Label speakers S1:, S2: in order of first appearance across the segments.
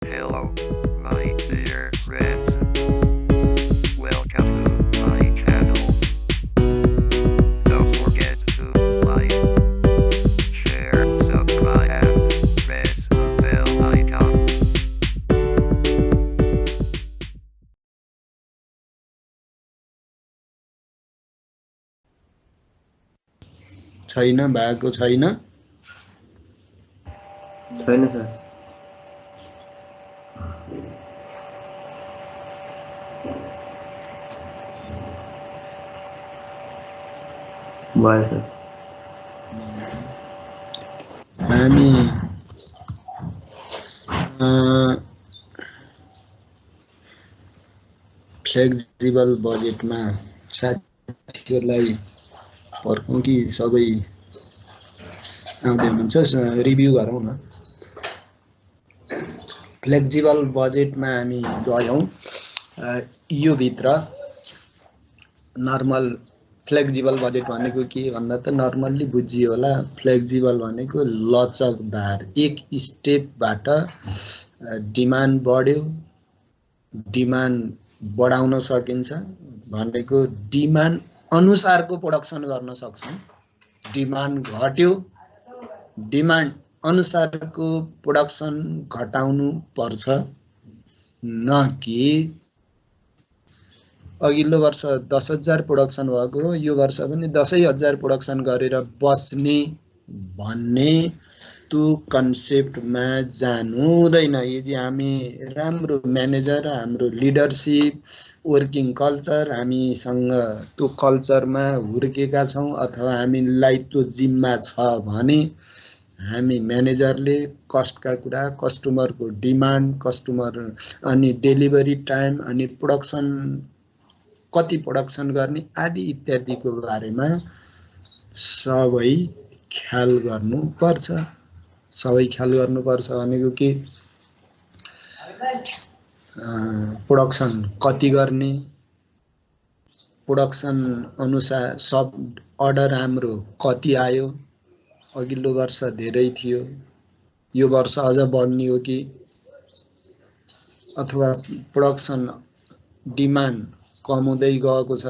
S1: Hello, my dear friends. Welcome to my channel. Don't forget to like, share, subscribe, and press the bell icon.
S2: छैन भएको छैन
S3: छैन sir भयो sir
S2: हामी flexible बजेटमा साथीहरूलाई पर्खौँ कि सबै आउँदै हुनुहुन्छ रिभ्यू गरौँ न। फ्लेक्सिबल बजेटमा हामी गयौँ यो भित्र नर्मल फ्लेक्सिबल बजेट भनेको के भन्दा त नर्मल्ली बुझियो होला। फ्लेक्सिबल भनेको लचकदार, एक स्टेपबाट डिमान्ड बढ्यो, डिमान्ड बढाउन सकिन्छ भनेको डिमान्ड अनुसारको प्रोडक्सन गर्न सक्छौँ। डिमान्ड घट्यो, डिमान्ड अनुसारको प्रोडक्सन घटाउनु पर्छ, न कि अघिल्लो वर्ष 10,000 प्रोडक्सन भएको हो, यो वर्ष पनि 10,000 प्रोडक्सन गरेर बस्ने भन्ने त्यो कन्सेप्टमा जानु हुँदैन। यदि हामी राम्रो म्यानेजर, हाम्रो लिडरसिप, वर्किङ कल्चर, हामीसँग त्यो कल्चरमा हुर्केका छौँ अथवा हामीलाई त्यो जिम्मा छ भने हामी म्यानेजरले कस्टका कुरा, कस्टमरको डिमान्ड, कस्टमर अनि डेलिभरी टाइम अनि प्रोडक्सन कति प्रोडक्सन गर्ने आदि इत्यादिको बारेमा सबै ख्याल गर्नुपर्छ। सबै ख्याल गर्नुपर्छ भनेको के, प्रोडक्सन कति गर्ने, प्रोडक्सन अनुसार सब अर्डर हाम्रो कति आयो, अघिल्लो वर्ष धेरै थियो, यो वर्ष अझ बढ्ने हो कि, अथवा प्रोडक्सन डिमान्ड कम हुँदै गएको छ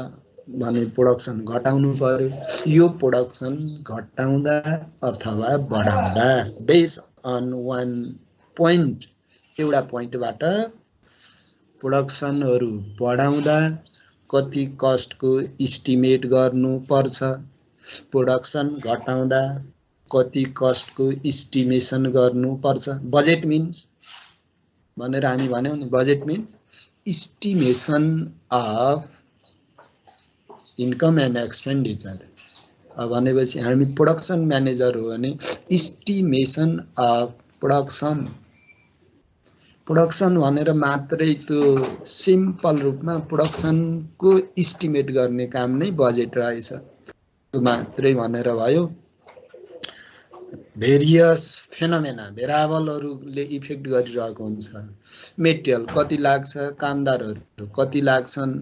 S2: भने प्रोडक्सन घटाउनु पर्यो। यो प्रोडक्सन घटाउँदा अथवा बढाउँदा बेस अन वान पोइन्ट, एउटा पोइन्टबाट प्रोडक्सनहरू बढाउँदा कति कस्टको इस्टिमेट गर्नुपर्छ, प्रोडक्सन घटाउँदा कति कस्टको इस्टिमेसन गर्नुपर्छ। बजेट मिन्स भनेर हामी भन्यौँ नि, budget means estimation of income and expenditure। भनेपछि हामी प्रोडक्सन म्यानेजर हो भने इस्टिमेसन अफ प्रोडक्सन, प्रोडक्सन भनेर मात्रै त्यो सिम्पल रूपमा प्रोडक्सनको इस्टिमेट गर्ने काम नै बजेट रहेछ, त्यो मात्रै भनेर भयो। भेरियस फेनोमेना, भेराबलहरूले इफेक्ट गरिरहेको हुन्छ। मेटेरियल कति लाग्छ, कामदारहरू कति लाग्छन्,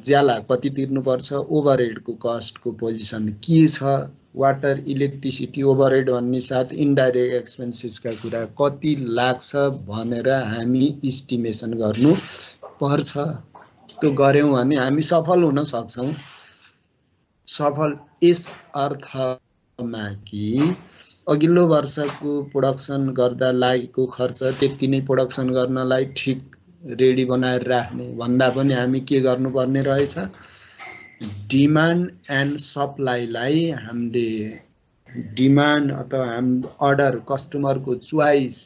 S2: ज्याला कति तिर्नुपर्छ, ओभरहेडको कस्टको पोजिसन के छ, वाटर इलेक्ट्रिसिटी ओभरहेड भन्ने साथ इन्डाइरेक्ट एक्सपेन्सेसका कुरा कति लाग्छ भनेर हामी इस्टिमेसन गर्नु पर्छ। त्यो गऱ्यौँ भने हामी सफल हुन सक्छौँ। सफल यस अर्थमा कि अघिल्लो वर्षको प्रोडक्सन गर्दा लागेको खर्च त्यति नै प्रोडक्सन गर्नलाई ठिक रेडी बनाएर राख्ने भन्दा पनि हामी के गर्नुपर्ने रहेछ, डिमान्ड एन्ड सप्लाईलाई हामीले डिमान्ड अथवा अर्डर, कस्टमरको चोइस,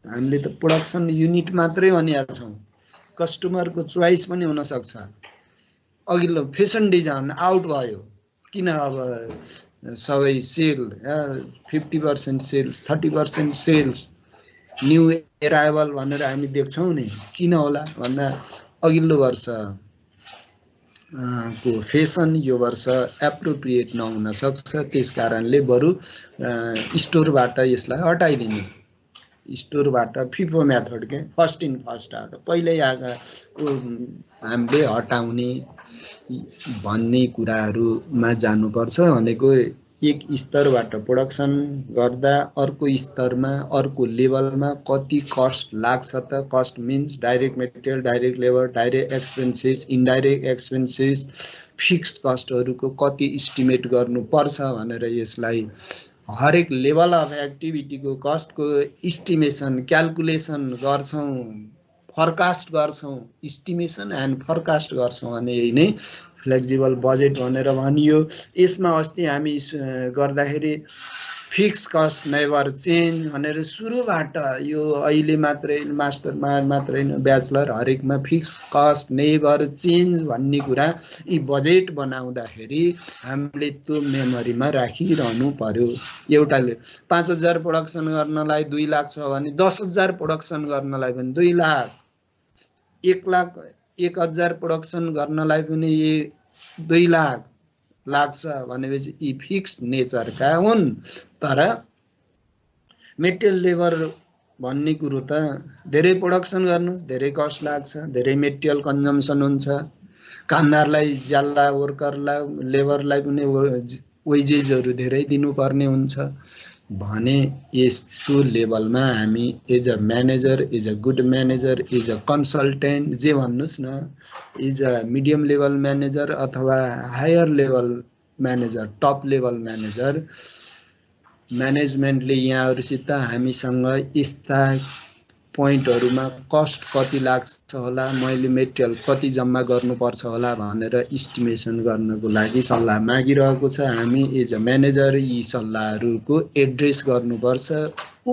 S2: हामीले त प्रोडक्सन युनिट मात्रै भनेका छौँ, कस्टमरको चोइस पनि हुनसक्छ। अघिल्लो फेसन डिजाइन आउट भयो, किन अब सबै sale 50% sales, 30% sales, new arrival भनेर हामी देख्छौँ नि, किन होला भन्दा अघिल्लो वर्ष को फेसन यो वर्ष एप्रोप्रिएट नहुन सक्छ, त्यस कारणले बरु स्टोरबाट यसलाई हटाइदिने, स्टोरबाट फिफो मेथड के फर्स्ट इन फर्स्ट आउट, पहिल्यै आएको हामीले हटाउने भन्ने कुराहरूमा जानुपर्छ। भनेको एक स्तरबाट प्रोडक्सन गर्दा अर्को स्तरमा अर्को लेभलमा कति कस्ट लाग्छ त cost means direct material direct labour direct expenses indirect expenses fixed कस्टहरूको कति इस्टिमेट गर्नुपर्छ भनेर यसलाई हरेक लेभल अफ एक्टिभिटीको कस्टको इस्टिमेसन क्याल्कुलेसन गर्छौँ फरकास्ट गर्छौँ इस्टिमेसन एन्ड फरकास्ट गर्छौँ भने यही नै फ्लेक्सिबल बजेट भनेर भनियो। यसमा अस्ति हामी गर्दाखेरि फिक्स कस्ट नेभर चेन्ज भनेर सुरुबाट यो अहिले मात्रै मास्टरमा मात्रै हैन ब्याचलर हरेकमा फिक्स कस्ट नेभर चेन्ज भन्ने कुरा यी बजेट बनाउँदाखेरि हामीले त्यो मेमोरीमा राखिरहनु पर्यो। एउटाले 5000 प्रोडक्सन गर्नलाई 2 लाख छ भने 10000 प्रोडक्सन गर्नलाई पनि 2 लाख 1 लाख 1000 प्रोडक्सन गर्नलाई पनि 2 लाख लाग्छ भनेपछि यी फिक्स नेचरका हुन्। तर मेटेरियल लेबर भन्ने कुरो त धेरै प्रोडक्सन गर्नु धेरै कस्ट लाग्छ धेरै मेटेरियल कन्जम्सन हुन्छ कामदारलाई ज्याला वर्करलाई लेबरलाई पनि वेजेसहरु धेरै दिनुपर्ने हुन्छ भने यस्तो लेभलमा हामी as a manager as a good manager as a consultant जे भन्नुस् न as a medium level manager अथवा higher level manager top level manager म्यानेजमेन्टले यहाँहरुसित हामीसँग यस्ता पोइन्टहरुमा कस्ट कति लाग्छ होला मैले मेटेरियल कति जम्मा गर्नुपर्छ होला भनेर इस्टिमेसन गर्नको लागि सल्लाह मागिरहेको छ। हामी एज अ म्यानेजर यी सल्लाहहरुको एड्रेस गर्नुपर्छ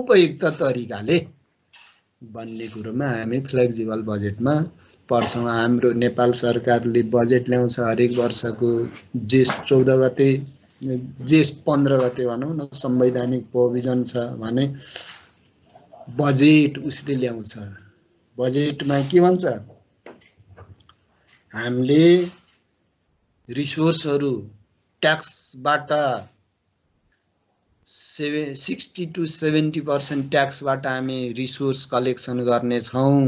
S2: उपयुक्त तरिकाले भन्ने कुरोमा हामी फ्लेक्सिबल बजेटमा पर्छौं। हाम्रो नेपाल सरकारले बजेट ल्याउँछ हरेक वर्षको जेष्ठ 14 गते जेष्ठ 15 गते भनौं न संवैधानिक प्रोभिजन छ भने बजेट उसले ल्याउँछ। बजेटमा के भन्छ हामीले रिसोर्सहरु ट्याक्सबाट 60 to 70% ट्याक्सबाट हामी रिसोर्स कलेक्सन गर्ने छौं।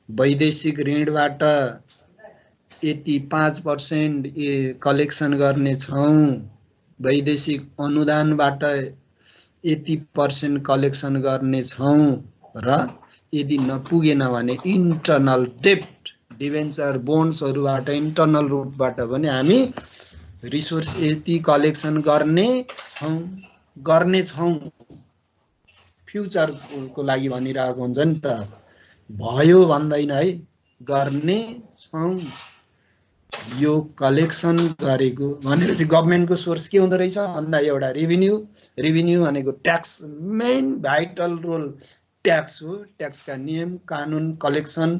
S2: वैदेशिक ऋणबाट यति 5% कलेक्सन गर्ने छौं। वैदेशिक अनुदानबाट यति % कलेक्सन गर्ने छौं र यदि नपुगेन भने इन्टरनल डेब्ट डिबेन्चर बोन्ड्सहरुबाट इन्टरनल रूपबाट पनि हामी रिसोर्स यति कलेक्सन गर्ने छौं फ्युचरको लागि भनिरहेको हुन्छ नि त भयो भन्दैन है गर्ने छौं। यो कलेक्सन गरेको भनेपछि गभर्नमेन्टको सोर्स के हुँदो रहेछ भन्दा एउटा रेभिन्यू भनेको tax main vital role tax हो। ट्याक्सका नियम कानुन कलेक्सन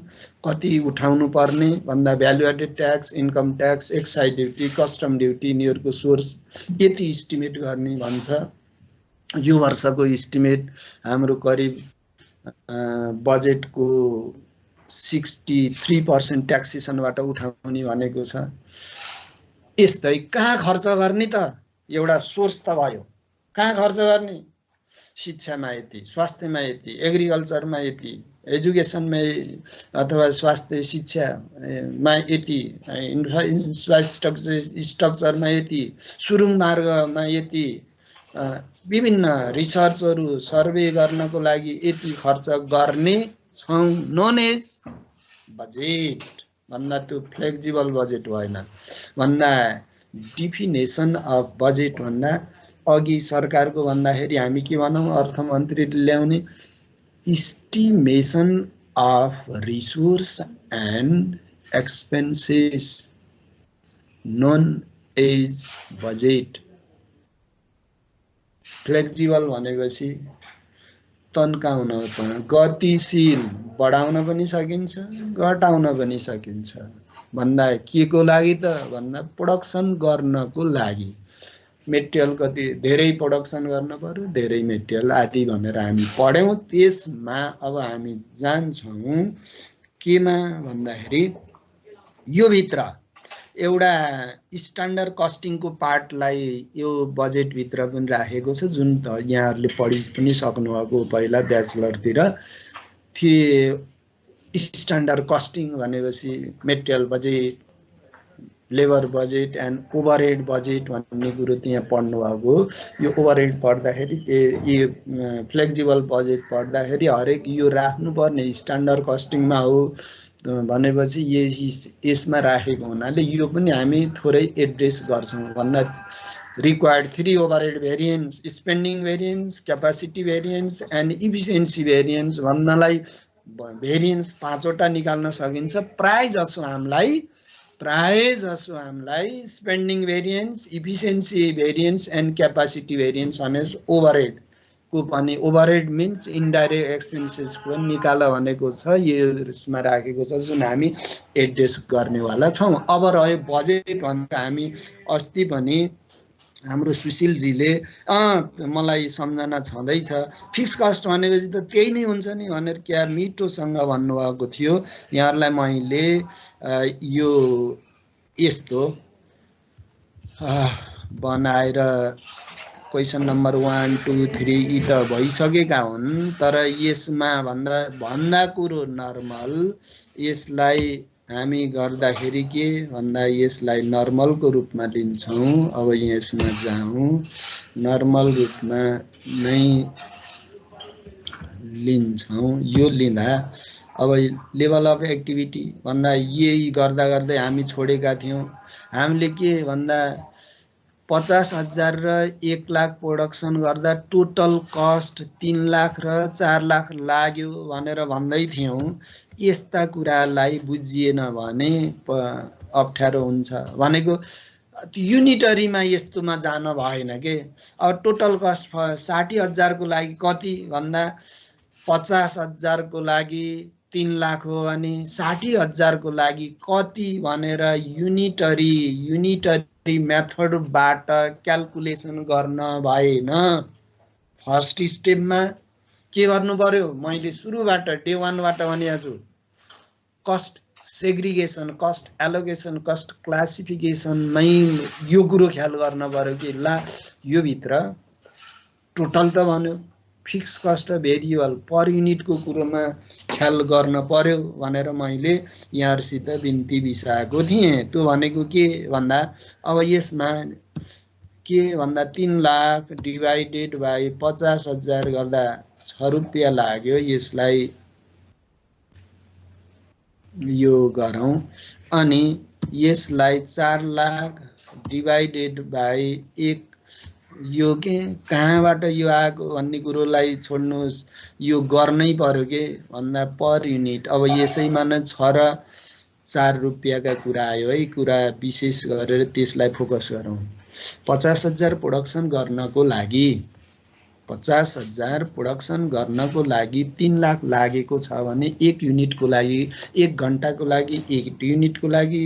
S2: कति उठाउनु पर्ने भन्दा value added tax income tax excise duty custom duty यिनीहरुको सोर्स यति इस्टिमेट गर्ने भन्छ। यो वर्षको इस्टिमेट हाम्रो करिब बजेटको 63% ट्याक्सेसनबाट उठाउने भनेको छ। यस्तै कहाँ खर्च गर्ने त एउटा सोर्स त भयो कहाँ खर्च गर्ने शिक्षामा यति स्वास्थ्यमा यति एग्रिकल्चरमा यति एजुकेसनमा अथवा स्वास्थ्य शिक्षामा यति इन्फ्रास्ट्रक्चरमा यति सुरुङ मार्गमा यति विभिन्न रिसर्चहरु सर्वे गर्नको लागि यति खर्च गर्ने छौं। नोन एज बजेट भन्दा त्यो फ्लेक्सिबल बजेट भएन भन्दा डिफिनेसन अफ बजेट भन्दा अघि सरकारको भन्दाखेरि हामी के भनौं अर्थमन्त्रीले ल्याउने estimation of resource and expenses known as budget. Flexible भनेपछि तन्काउन गतिशील बढाउन पनि सकिन्छ घटाउन पनि सकिन्छ भन्दा के को लागि त भन्दा प्रोडक्सन गर्नको लागि मेटेरियल कति धेरै प्रोडक्सन गर्न पर्यो धेरै मेटेरियल आदि भनेर हामी पढ्यौं। त्यसमा अब हामी जान्छौं केमा भन्दाखेरि यो भित्र एउटा स्ट्यान्डर्ड कस्टिङको पार्टलाई यो बजेट भित्र पनि राखेको छ जुन त यहाँहरुले पढि पनि सक्नु भएको पहिला ब्याचलरतिर स्ट्यान्डर्ड कस्टिङ भनेपछि material budget labour budget and overhead budget भन्ने कुरो त्यहाँ पढ्नु भएको। यो ओभरहेड पढ्दाखेरि यो फ्लेक्जिबल बजेट पढ्दाखेरि हरेक यो राख्नुपर्ने स्ट्यान्डर्ड कस्टिङमा हो भनेपछि यसमा राखेको हुनाले यो पनि हामी थोरै एड्रेस गर्छौँ। भन्दा required 3 overhead variance, spending variance, capacity variance and efficiency variance भन्नलाई भेरिएन्स 5 वटा निकाल्न सकिन्छ। प्राय जसो हामीलाई spending variance, efficiency variance and capacity variance भने ओभरहेड को पनि ओभरहेड मिन्स इन्डाइरेक्ट एक्सपेन्सेसको पनि निकाल भनेको छ। यसमा राखेको छ जुन हामी एड्रेस गर्नेवाला छौँ। अब रह्यो बजेट भनेर हामी अस्ति पनि हाम्रो सुशीलजीले मलाई सम्झना छँदैछ फिक्स कस्ट भनेपछि त त्यही नै हुन्छ नि भनेर क्या मिठोसँग भन्नुभएको थियो। यहाँहरूलाई मैले यो यस्तो बनाएर क्वेसन नम्बर 1, 2, 3 यी त भइसकेका हुन्, तर यसमा भन्दा कुरो नर्मल यसलाई हामी गर्दाखेरि के भन्दा यसलाई नर्मलको रूपमा लिन्छौँ। अब यसमा जाउँ, नर्मल रूपमा नै लिन्छौँ। यो लिँदा अब लेभल अफ एक्टिभिटी भन्दा यही गर्दा गर्दै हामी छोडेका थियौँ। हामीले के भन्दा 50,000 र 1 लाख प्रोडक्सन गर्दा टोटल कस्ट 3 लाख र 4 लाख लाग्यो भनेर भन्दै थियौँ। यस्ता कुरालाई बुझिएन भने अप्ठ्यारो हुन्छ भनेको युनिटरीमा यस्तोमा जान भएन के। अब टोटल कस्ट 60,000 को लागि कति भन्दा 50,000 को लागि 3 लाख हो भने 60,000 को लागि कति भनेर युनिटरी मेथडबाट क्याल्कुलेसन गर्न भएन। फर्स्ट स्टेपमा के गर्नु पर्यो, मैले सुरुबाट डे 1 बाट भनेको छु, cost segregation, cost allocation, cost क्लासिफिकेसनमै यो कुरो ख्याल गर्न पर्यो कि ला यो भित्र टोटल त भन्यो, फिक्स कस्ट र भेरिएबल पर युनिटको कुरोमा ख्याल गर्न पर्यो भनेर मैले यहाँहरुसित बिन्ती बिसाएको थिएँ। त्यो भनेको के भन्दा अब यसमा के भन्दा 3 लाख डिवाइडेड बाई 50,000 गर्दा 6 रुपैयाँ लाग्यो। यसलाई यो गरौँ अनि यसलाई 4 लाख डिवाइडेड बाई 1 यो के कहाँबाट यो आएको भन्ने कुरोलाई छोड्नुहोस्, यो गर्नै पर्यो के भन्दा पर युनिट। अब यसैमा नै 6 र 4 रुपैयाँका कुरा आयो है, कुरा विशेष गरेर त्यसलाई फोकस गरौँ। 50,000 प्रोडक्सन गर्नको लागि 50,000 प्रोडक्सन गर्नको लागि 3 लाख लागेको छ भने 1 युनिटको लागि 1 घण्टाको लागि 1 युनिटको लागि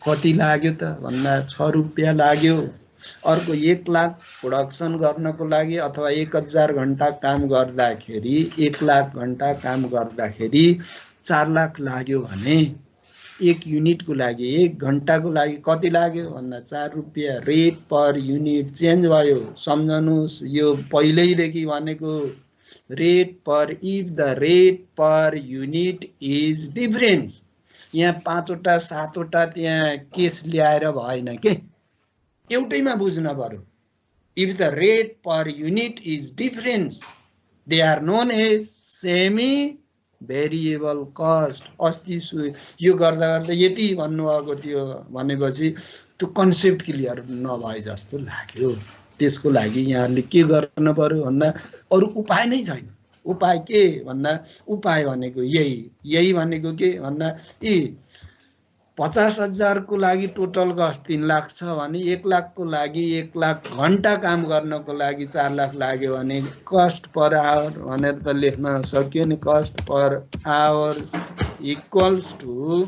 S2: कति लाग्यो त भन्दा 6 रुपैयाँ लाग्यो। अर्को 1 लाख प्रोडक्सन गर्नको लागि अथवा 1000 घण्टा काम गर्दाखेरि 1 लाख घण्टा काम गर्दाखेरि 4 लाख लाग्यो भने 1 युनिटको लागि 1 घण्टाको लागि कति लाग्यो भन्दा 4 रुपैयाँ। रेट पर युनिट चेन्ज भयो, सम्झनुस् यो पहिल्यैदेखि भनेको rate per, if the rate per unit is different. यहाँ 5 वटा 7 वटा त्यहाँ केस ल्याएर भएन के, एउटैमा बुझ्न पर्यो। If the rate per unit is different they are known as semi variable cost. अस्ति यो गर्दा गर्दा यति भन्नुभएको थियो भनेपछि त्यो कन्सेप्ट क्लियर नभए जस्तो लाग्यो। त्यसको लागि यहाँले के गर्न पर्यो भन्दा अरु उपाय नै छैन। उपाय के भन्दा उपाय भनेको यही भनेको के भन्दा 50,000 को लागि टोटल कस्ट 3 लाख छ भने 1 लाख को लागि 1 लाख घण्टा काम गर्नको लागि 4 लाख लाग्यो भने कस्ट पर आवर भनेर त लेख्न सक्यो नि। Cost per hour equals to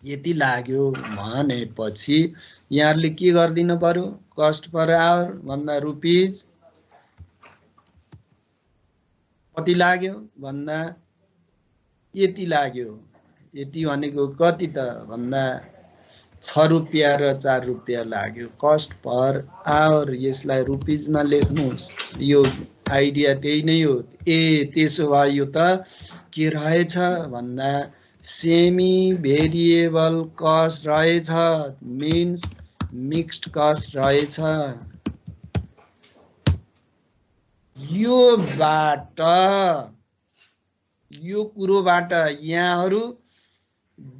S2: यति लाग्यो भनेपछि यहाँले के गर्दिनु पर्यो, कस्ट पर आवर भन्दा रुपीज कति लाग्यो भन्दा यति लाग्यो। यति भनेको कति त भन्दा 6 रुपैयाँ र 4 रुपैयाँ लाग्यो। कस्ट पर आवर यसलाई रुपीजमा लेख्नुहोस्, यो आइडिया त्यही नै हो। त्यसो भए यो त के रहेछ भन्दा सेमी भेरिएबल कस्ट रहेछ मिन्स मिक्स्ड कस्ट रहेछ। यो कुरोबाट यहाँहरू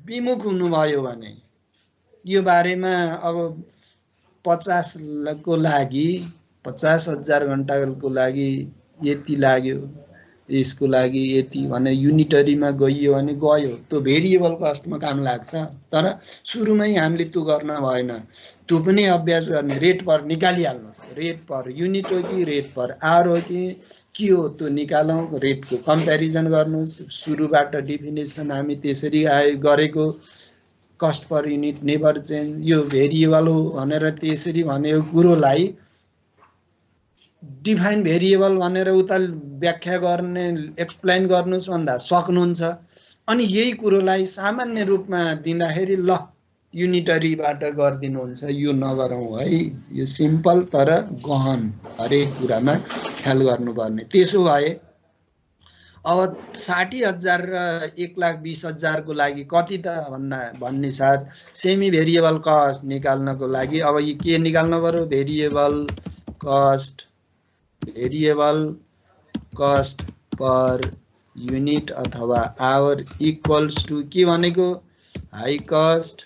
S2: विमुख हुनुभयो भने यो बारेमा अब 50 को लागि 50,000 घण्टाको लागि यति लाग्यो, यसको लागि यति भने युनिटरीमा गइयो भने गयो, त्यो भेरिएबल कस्टमा काम लाग्छ। तर सुरुमै हामीले त्यो गर्न भएन, त्यो पनि अभ्यास गर्ने। रेट पर निकालिहाल्नुहोस्, रेट पर युनिट हो कि रेट पर आवर हो कि के हो त्यो निकालौँ, रेटको कम्पेरिजन गर्नुहोस्। सुरुबाट डिफिनेसन हामी त्यसरी गरेको, cost per unit never change, यो भेरिएबल हो भनेर त्यसरी भनेको कुरोलाई डिफाइन भेरिएबल भनेर उता व्याख्या गर्ने एक्सप्लेन गर्नुहोस् भन्दा सक्नुहुन्छ। अनि यही कुरोलाई सामान्य रूपमा दिँदाखेरि ल युनिटरीबाट गरिदिनुहुन्छ, यो नगरौँ है। यो सिम्पल तर गहन, हरेक कुरामा ख्याल गर्नुपर्ने। त्यसो भए अब 60,000 र 1,20,000 को लागि कति त भन्ने साथ सेमी भेरिएबल कस्ट निकाल्नको लागि अब यो के निकाल्नु पर्यो, भेरिएबल कस्ट पर युनिट अथवा आवर इक्वल्स टु के भनेको हाई कस्ट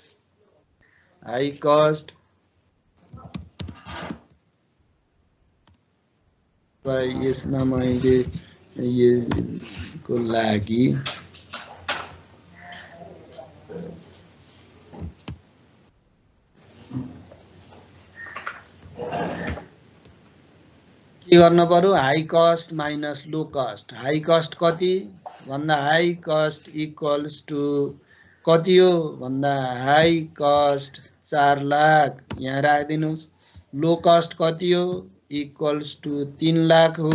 S2: यसमा मैले को लागि के गर्नु पर्यो, high cost minus low cost. High cost कति भन्दा हाई कस्ट इक्वल्स टु कति हो भन्दा हाई कस्ट 4 लाख यहाँ राखिदिनुहोस्। लो कस्ट कति हो इक्वल्स टु 3 लाख हो,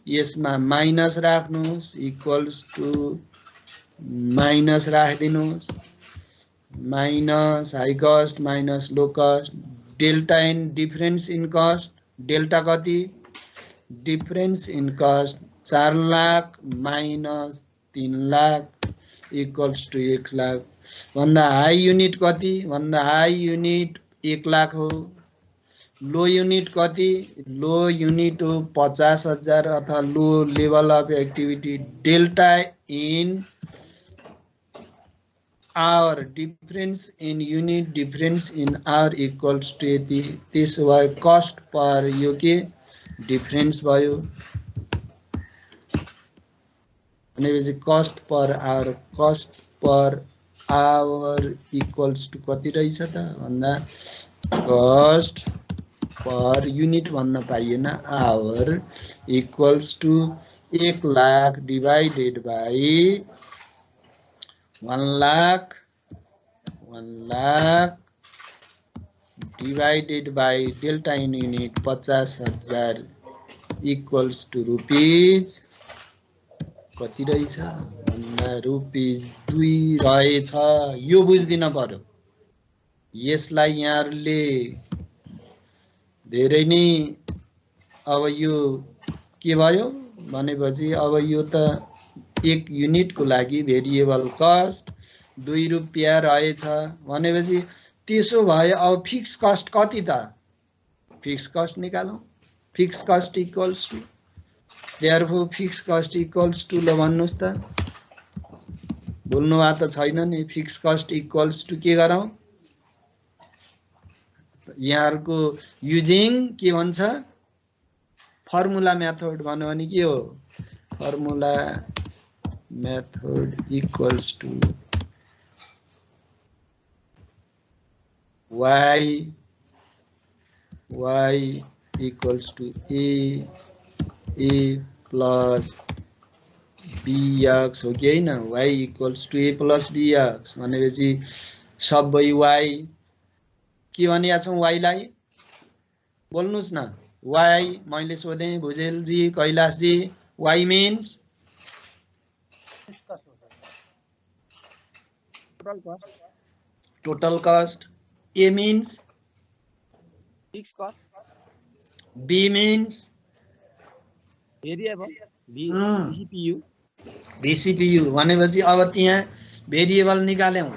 S2: यसमा माइनस राख्नुहोस्, इक्वल्स टु माइनस राखिदिनुहोस्। Minus high cost minus low cost, delta in difference in cost, delta कति difference in cost 4 lakh minus 3 lakh equals to 1 lakh. भन्दा हाई युनिट कति भन्दा हाई युनिट 1 लाख हो। लो युनिट कति, लो युनिट हो 50,000 अथवा low level of activity. Delta in hour difference in unit difference in hour equals to यति। त्यसो भए कस्ट पर यो के डिफरेन्स भयो भनेपछि cost per hour equals to कति रहेछ त भन्दा कस्ट पर युनिट भन्न पाइएन, hour equals to 1 lakh divided by 1 lakh divided by delta in unit 50,000 equals to rupees कति रहेछ भन्दा रुपिज 2 रहेछ। यो बुझ्दिन पर्यो। यसलाई यहाँहरूले धेरै नै अब यो के भयो भनेपछि अब यो त 1 युनिटको लागि भेरिएबल कस्ट 2 रुपियाँ रहेछ भनेपछि त्यसो भए अब फिक्स कस्ट कति त, फिक्स कस्ट निकालौँ। Fix cost equals to therefore fix cost equals to ल भन्नुहोस् त, बोल्नु भएको त छैन नि। फिक्स कस्ट इक्वल्स टु के गरौँ, यहाँहरूको युजिङ के भन्छ फर्मुला मेथड भन्यो भने के हो, formula method equals to y equals to a plus bx हो कि होइन। y equals to a plus bx भनेपछि सबै y के भनिया छौँ, y लाई बोल्नुहोस् न। y मैले सोधेँ भुजेलजी कैलाशजी, y means total cost, a means
S4: fixed cost,
S2: b means
S4: variable, BCPU,
S2: VCPU भनेपछि अब त्यहाँ भेरिएबल निकाल्यौं,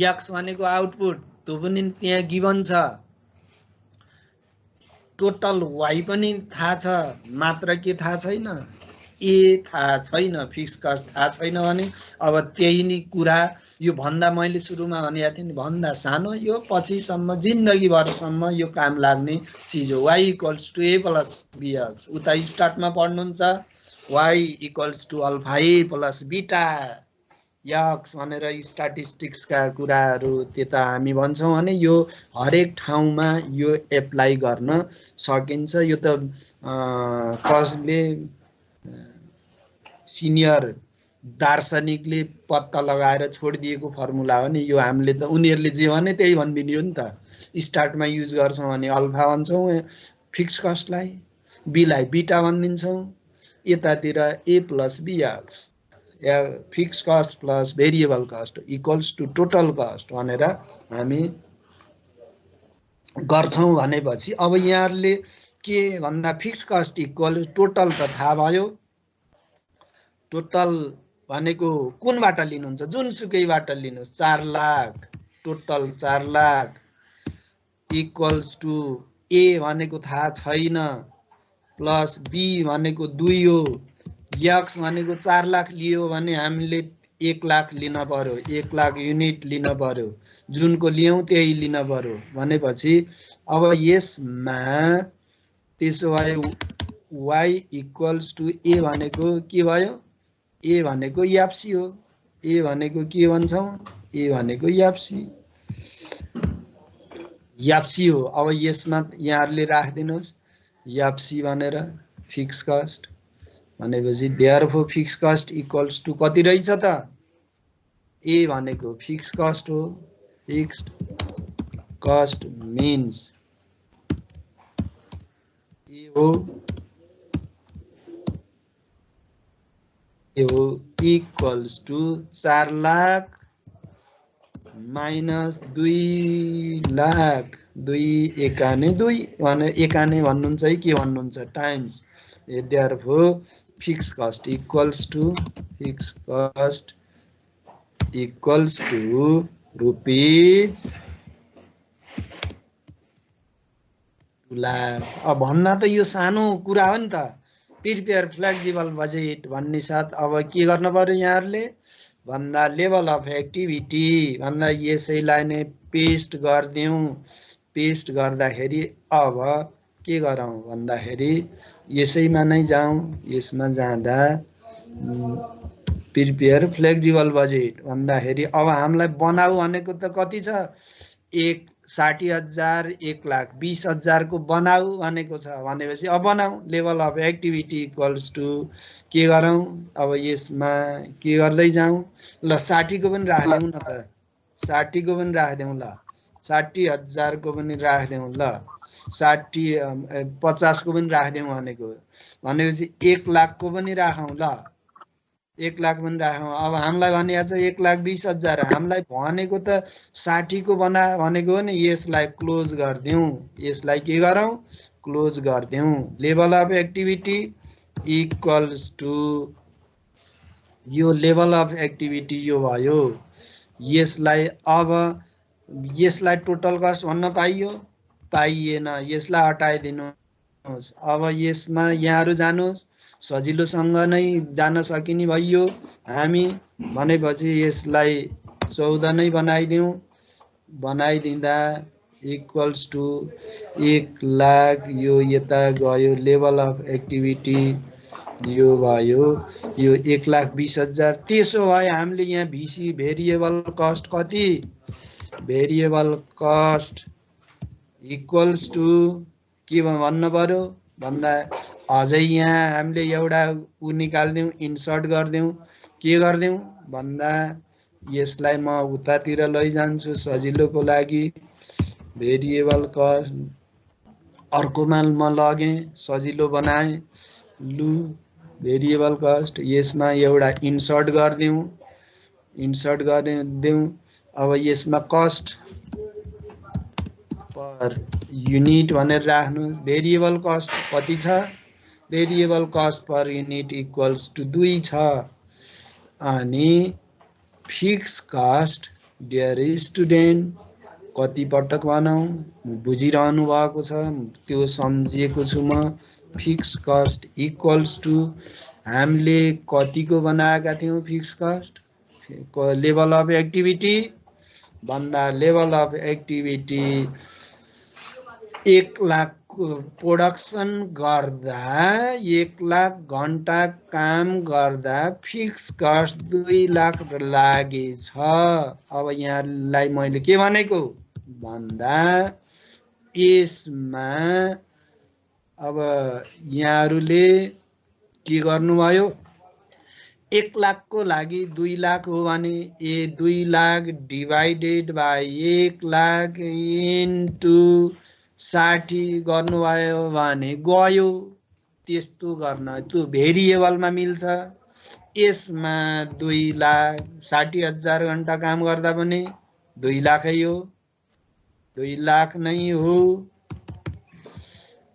S2: x भनेको आउटपुट त्यो पनि त्यहाँ गिभन छ, टोटल y पनि थाहा छ, मात्र के थाहा छैन, ए थाहा छैन, फिक्स कस्ट थाहा छैन भने अब त्यही नै कुरा यो भन्दा मैले सुरुमा भनेको थिएँ नि, भन्दा सानो यो पछिसम्म जिन्दगीभरसम्म यो काम लाग्ने चिज हो। y equals to a plus bx, उता स्टार्टमा पढ्नुहुन्छ y equals to alpha a plus beta x भनेर स्ट्याटिस्टिक्सका कुराहरू त्यता हामी भन्छौँ भने यो हरेक ठाउँमा यो एप्लाई गर्न सकिन्छ। यो त कसले सिनियर दार्शनिकले पत्ता लगाएर छोडिदिएको फर्मुला हो नि यो, हामीले त उनीहरूले जे भने त्यही भनिदिने हो नि त। स्टार्टमा युज गर्छौँ भने अल्फा भन्छौँ फिक्स कस्टलाई, बीलाई बीटा भनिदिन्छौँ, यतातिर ए प्लस बीएक्स या fix cost plus variable cost equals to total cost भनेर हामी गर्छौँ। भनेपछि अब यहाँहरूले के भन्दा फिक्स कस्ट इक्वल टोटल त थाहा भयो, टोटल भनेको कुनबाट लिनुहुन्छ, जुनसुकैबाट लिनुहोस्, 4 lakh, total 4 lakh equals to A भनेको थाहा छैन प्लस बी भनेको 2 हो, एक्स भनेको 4 लाख लियो भने हामीले 1 लाख लिन पर्यो, 1 लाख युनिट लिन पर्यो, जुनको लियौँ त्यही लिन पर्यो। भनेपछि अब यसमा त्यसो भए y इक्वल्स टु ए भनेको के भयो, ए भनेको एफसी हो, ए भनेको के भन्छौँ, ए भनेको एफसी हो। अब यसमा यहाँहरूले राखिदिनुहोस् एफसी भनेर फिक्स कस्ट भनेपछि therefore fix cost equals to कति रहेछ त, ए भनेको फिक्स कस्ट हो, फिक्स्ड कस्ट मिन्स ए हो equals to 4 lakh minus 2 lakh, 2 एकाने 2 भने एकाने भन्नुहुन्छ है के भन्नुहुन्छ, times therefore fix cost equals to fix cost equals to rupees 2 lakh. अब भन्न त यो सानो कुरा हो नि त, प्रिपेयर फ्लेक्सिबल बजेट भन्ने साथ अब के गर्नु पर्यो यहाँहरूले भन्दा लेभल अफ एक्टिभिटी भन्दा यसैलाई नै पेस्ट गरिदिउँ। पेस्ट गर्दाखेरि अब के गरौँ भन्दाखेरि यसैमा नै जाउँ, यसमा जाँदा प्रिपेयर फ्लेक्सिबल बजेट भन्दाखेरि अब हामीलाई बनाऊ भनेको त कति छ, 60,000 1,20,000 को बनाऊ भनेको छ। भनेपछि अब बनाऊ level of activity equals to के गरौँ, अब यसमा के गर्दै जाउँ, ल 60 को पनि राख्दिउँ न त, 60 को पनि राख्दिउँ, ल 60,000 को पनि राख्दिउँ, ल 50 को पनि राख्दिउँ भनेपछि 1 लाख को पनि राखौँ, ल 1 लाख पनि राखौँ। अब हामीलाई भनेको छ 1,20,000, हामीलाई भनेको त 60 को बना भनेको हो नि, यसलाई क्लोज गरिदिउँ, यसलाई के गरौँ क्लोज गरिदिउँ। Level of activity equals to यो लेभल अफ एक्टिभिटी यो भयो, यसलाई अब यसलाई टोटल कस्ट भन्न पाइयो पाइएन, यसलाई हटाइदिनुहोस्। अब यसमा यहाँहरू जानुहोस्, सजिलोसँग नै जान सकिने भइयो हामी। भनेपछि यसलाई 14 नै बनाइदिउँ, बनाइदिँदा इक्वल्स टु 1 लाख, यो यता गयो लेभल अफ एक्टिभिटी यो भयो, यो 1,20,000। त्यसो भए हामीले यहाँ भिसी भेरिएबल कस्ट कति, भेरिएबल कस्ट इक्वल्स टु के भन्नु पर्यो भन्दा अझै यहाँ हामीले एउटा उ निकाल्दिउँ, इन्सर्ट गरिदिउँ, के गरिदिउँ भन्दा यसलाई म उतातिर लैजान्छु सजिलोको लागि। भेरिएबल कस्ट अर्कोमा म लगेँ, सजिलो बनाएँ, लु भेरिएबल कस्ट यसमा एउटा इन्सर्ट गरिदिउँ, इन्सर्ट गरिदिउँ। अब यसमा कस्ट पर युनिट भनेर राख्नु, भेरिएबल कस्ट कति छ variable cost per unit equals to 2 छ अनि फिक्स कस्ट डियर स्टुडेन्ट कति पटक भनौँ बुझिरहनु भएको छ त्यो सम्झिएको छु म फिक्स कस्ट इक्वल्स टु हामीले कतिको बनाएका थियौँ fix cost level of activity भन्दा level of activity 1 lakh production गर्दा 1 लाख घण्टा काम गर्दा फिक्स कस्ट 2 लाख लागेछ। अब यहाँलाई मैले के भनेको भन्दा यसमा अब यहाँहरूले के गर्नुभयो 1 लाखको लागि 2 लाख हो भने 2 lakh divided by 1 lakh into 60 गर्नुभयो भने गयो त्यस्तो गर्न त्यो भेरिएबलमा मिल्छ। यसमा 2 लाख 60,000 घण्टा काम गर्दा पनि 2 लाखै हो 2 लाख नै हो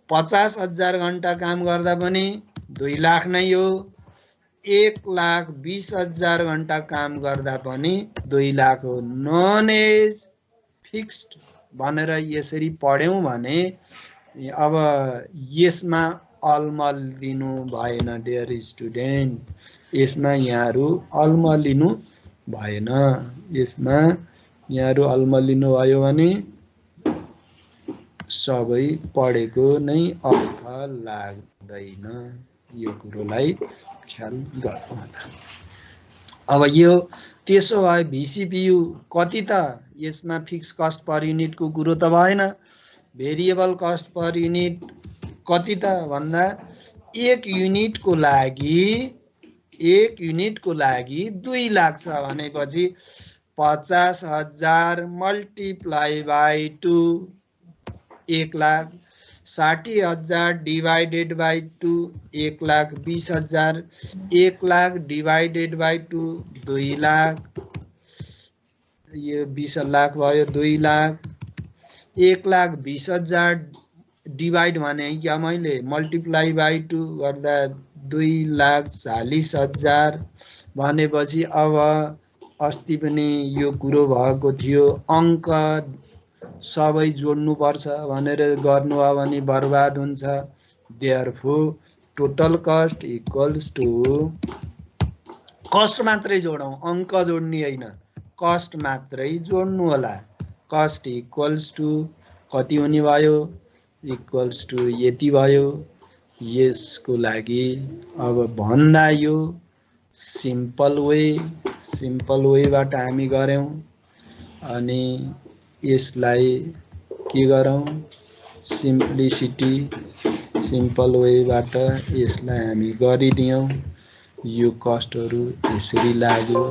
S2: 50,000 घण्टा काम गर्दा पनि 2 लाख नै हो 1,20,000 घण्टा काम गर्दा पनि 2 लाख हो नन एज फिक्स्ड भनेर यसरी पढ्यौं भने अब यसमा अलमल दिनु भएन डियर स्टुडेन्ट यसमा यहाँहरु अलमलिनु भएन यसमा यहाँहरु अलमलिनु भयो भने सबै पढेको नै अर्थ लाग्दैन यो कुरोलाई ख्याल गर्नु होला। अब यो त्यसो भए VCPU कति त यसमा फिक्स कस्ट पर युनिट को कुरो त भएन भेरिएबल कस्ट पर युनिट कति त भन्दा 1 युनिट को लागि 2 लाख छ भनेपछि 50,000 multiply by 2 1 lakh 60,000 divided by 2 1,20,000 1 lakh divided by 2 2 lakh यो 20 लाख भयो 2 लाख 1,20,000 डिवाइड भने क्या मैले मल्टिप्लाई बाई 2 गर्दा 2,40,000 भनेपछि अब अस्ति पनि यो कुरो भएको थियो अंक सबै जोड्नु पर्छ भनेर गर्नु हो भने बर्बाद हुन्छ therefore total cost equals to cost मात्रै जोडौं अंक जोड्ने हैन कस्ट मात्रै जोड्नु होला कस्ट इक्वल्स टु कति हुने भयो इक्वल्स टु यति भयो यसको लागि अब भन्दा यो सिम्पल वेबाट हामी गर्यौं अनि यसलाई के गरौं सिम्प्लिसिटी सिम्पल वेबाट यसलाई हामी गरिदियौं यो कस्टहरु यसरी लाग्यो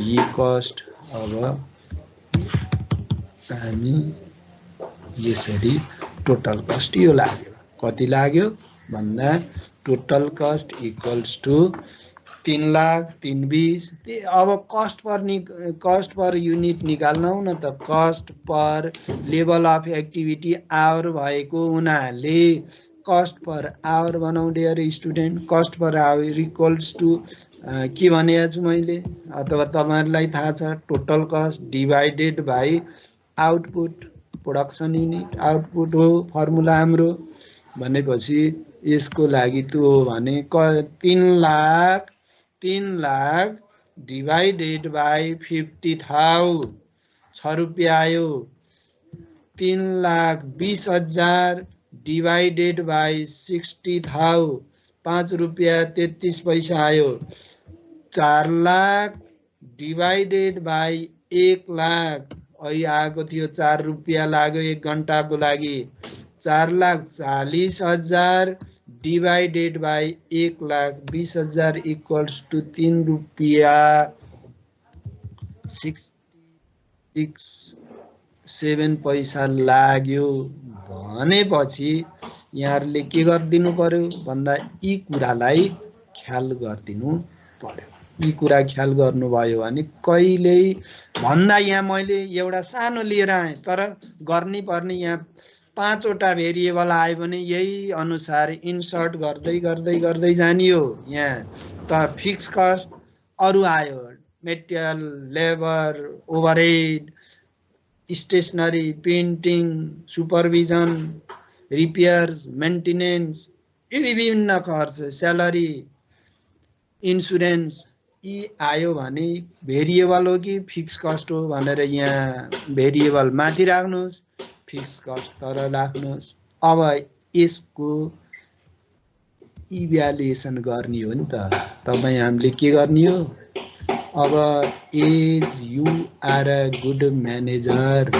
S2: यी कस्ट अब हामी यसरी टोटल कस्ट यो लाग्यो कति लाग्यो भन्दा total cost equals to 3 lakh 320 अब कस्ट पर युनिट निकाल्न हो न त cost per level of activity hour भएको हुनाले कस्ट पर आवर बनाऊ dear student cost per hour equals to के भनेको छु मैले अथवा तपाईहरुलाई थाहा छ total cost divided by output production unit output हो फर्मुला हाम्रो भनेपछि यसको लागि त्यो हो भने 3 लाख डिवाइडेड बाई 50,000 6 रुपैयाँ आयो 3,20,000 डिवाइडेड बाई 60,000 5 रुपैयाँ 33 पैसा आयो 4 लाख डिवाइडेड बाई 1 लाख अहिले आएको थियो 4 रुपैयाँ लाग्यो 1 घण्टाको लागि 4,40,000 डिवाइडेड बाई 1,20,000 इक्वल्स टु 3 रुपैयाँ 67 पैसा लाग्यो भनेपछि यहाँहरुले के गर्दिनु पर्यो भन्दा यी कुरालाई ख्याल गर्दिनु पर्यो यी कुरा ख्याल गर्नुभयो भने कहिल्यै भन्दा यहाँ मैले एउटा सानो लिएर आए तर गर्नै पर्ने यहाँ 5 वटा भेरिएबल आयो भने यही अनुसार इन्सर्ट गर्दै गर्दै गर्दै जाने हो। यहाँ त फिक्स कस्ट अरु आयो, material, labour, overhead, stationery, printing, supervision, repairs, maintenance, यी विभिन्न खर्च, स्यालेरी, इन्सुरेन्स यी आयो भने भेरिएबल हो कि फिक्स कस्ट हो भनेर यहाँ भेरिएबल माथि राख्नुहोस्, फिक्स कस्ट तर राख्नुहोस्। अब यसको इभ्यालुएसन गर्ने हो नि त। तपाईँ हामीले के गर्ने हो, अब as you are a good manager,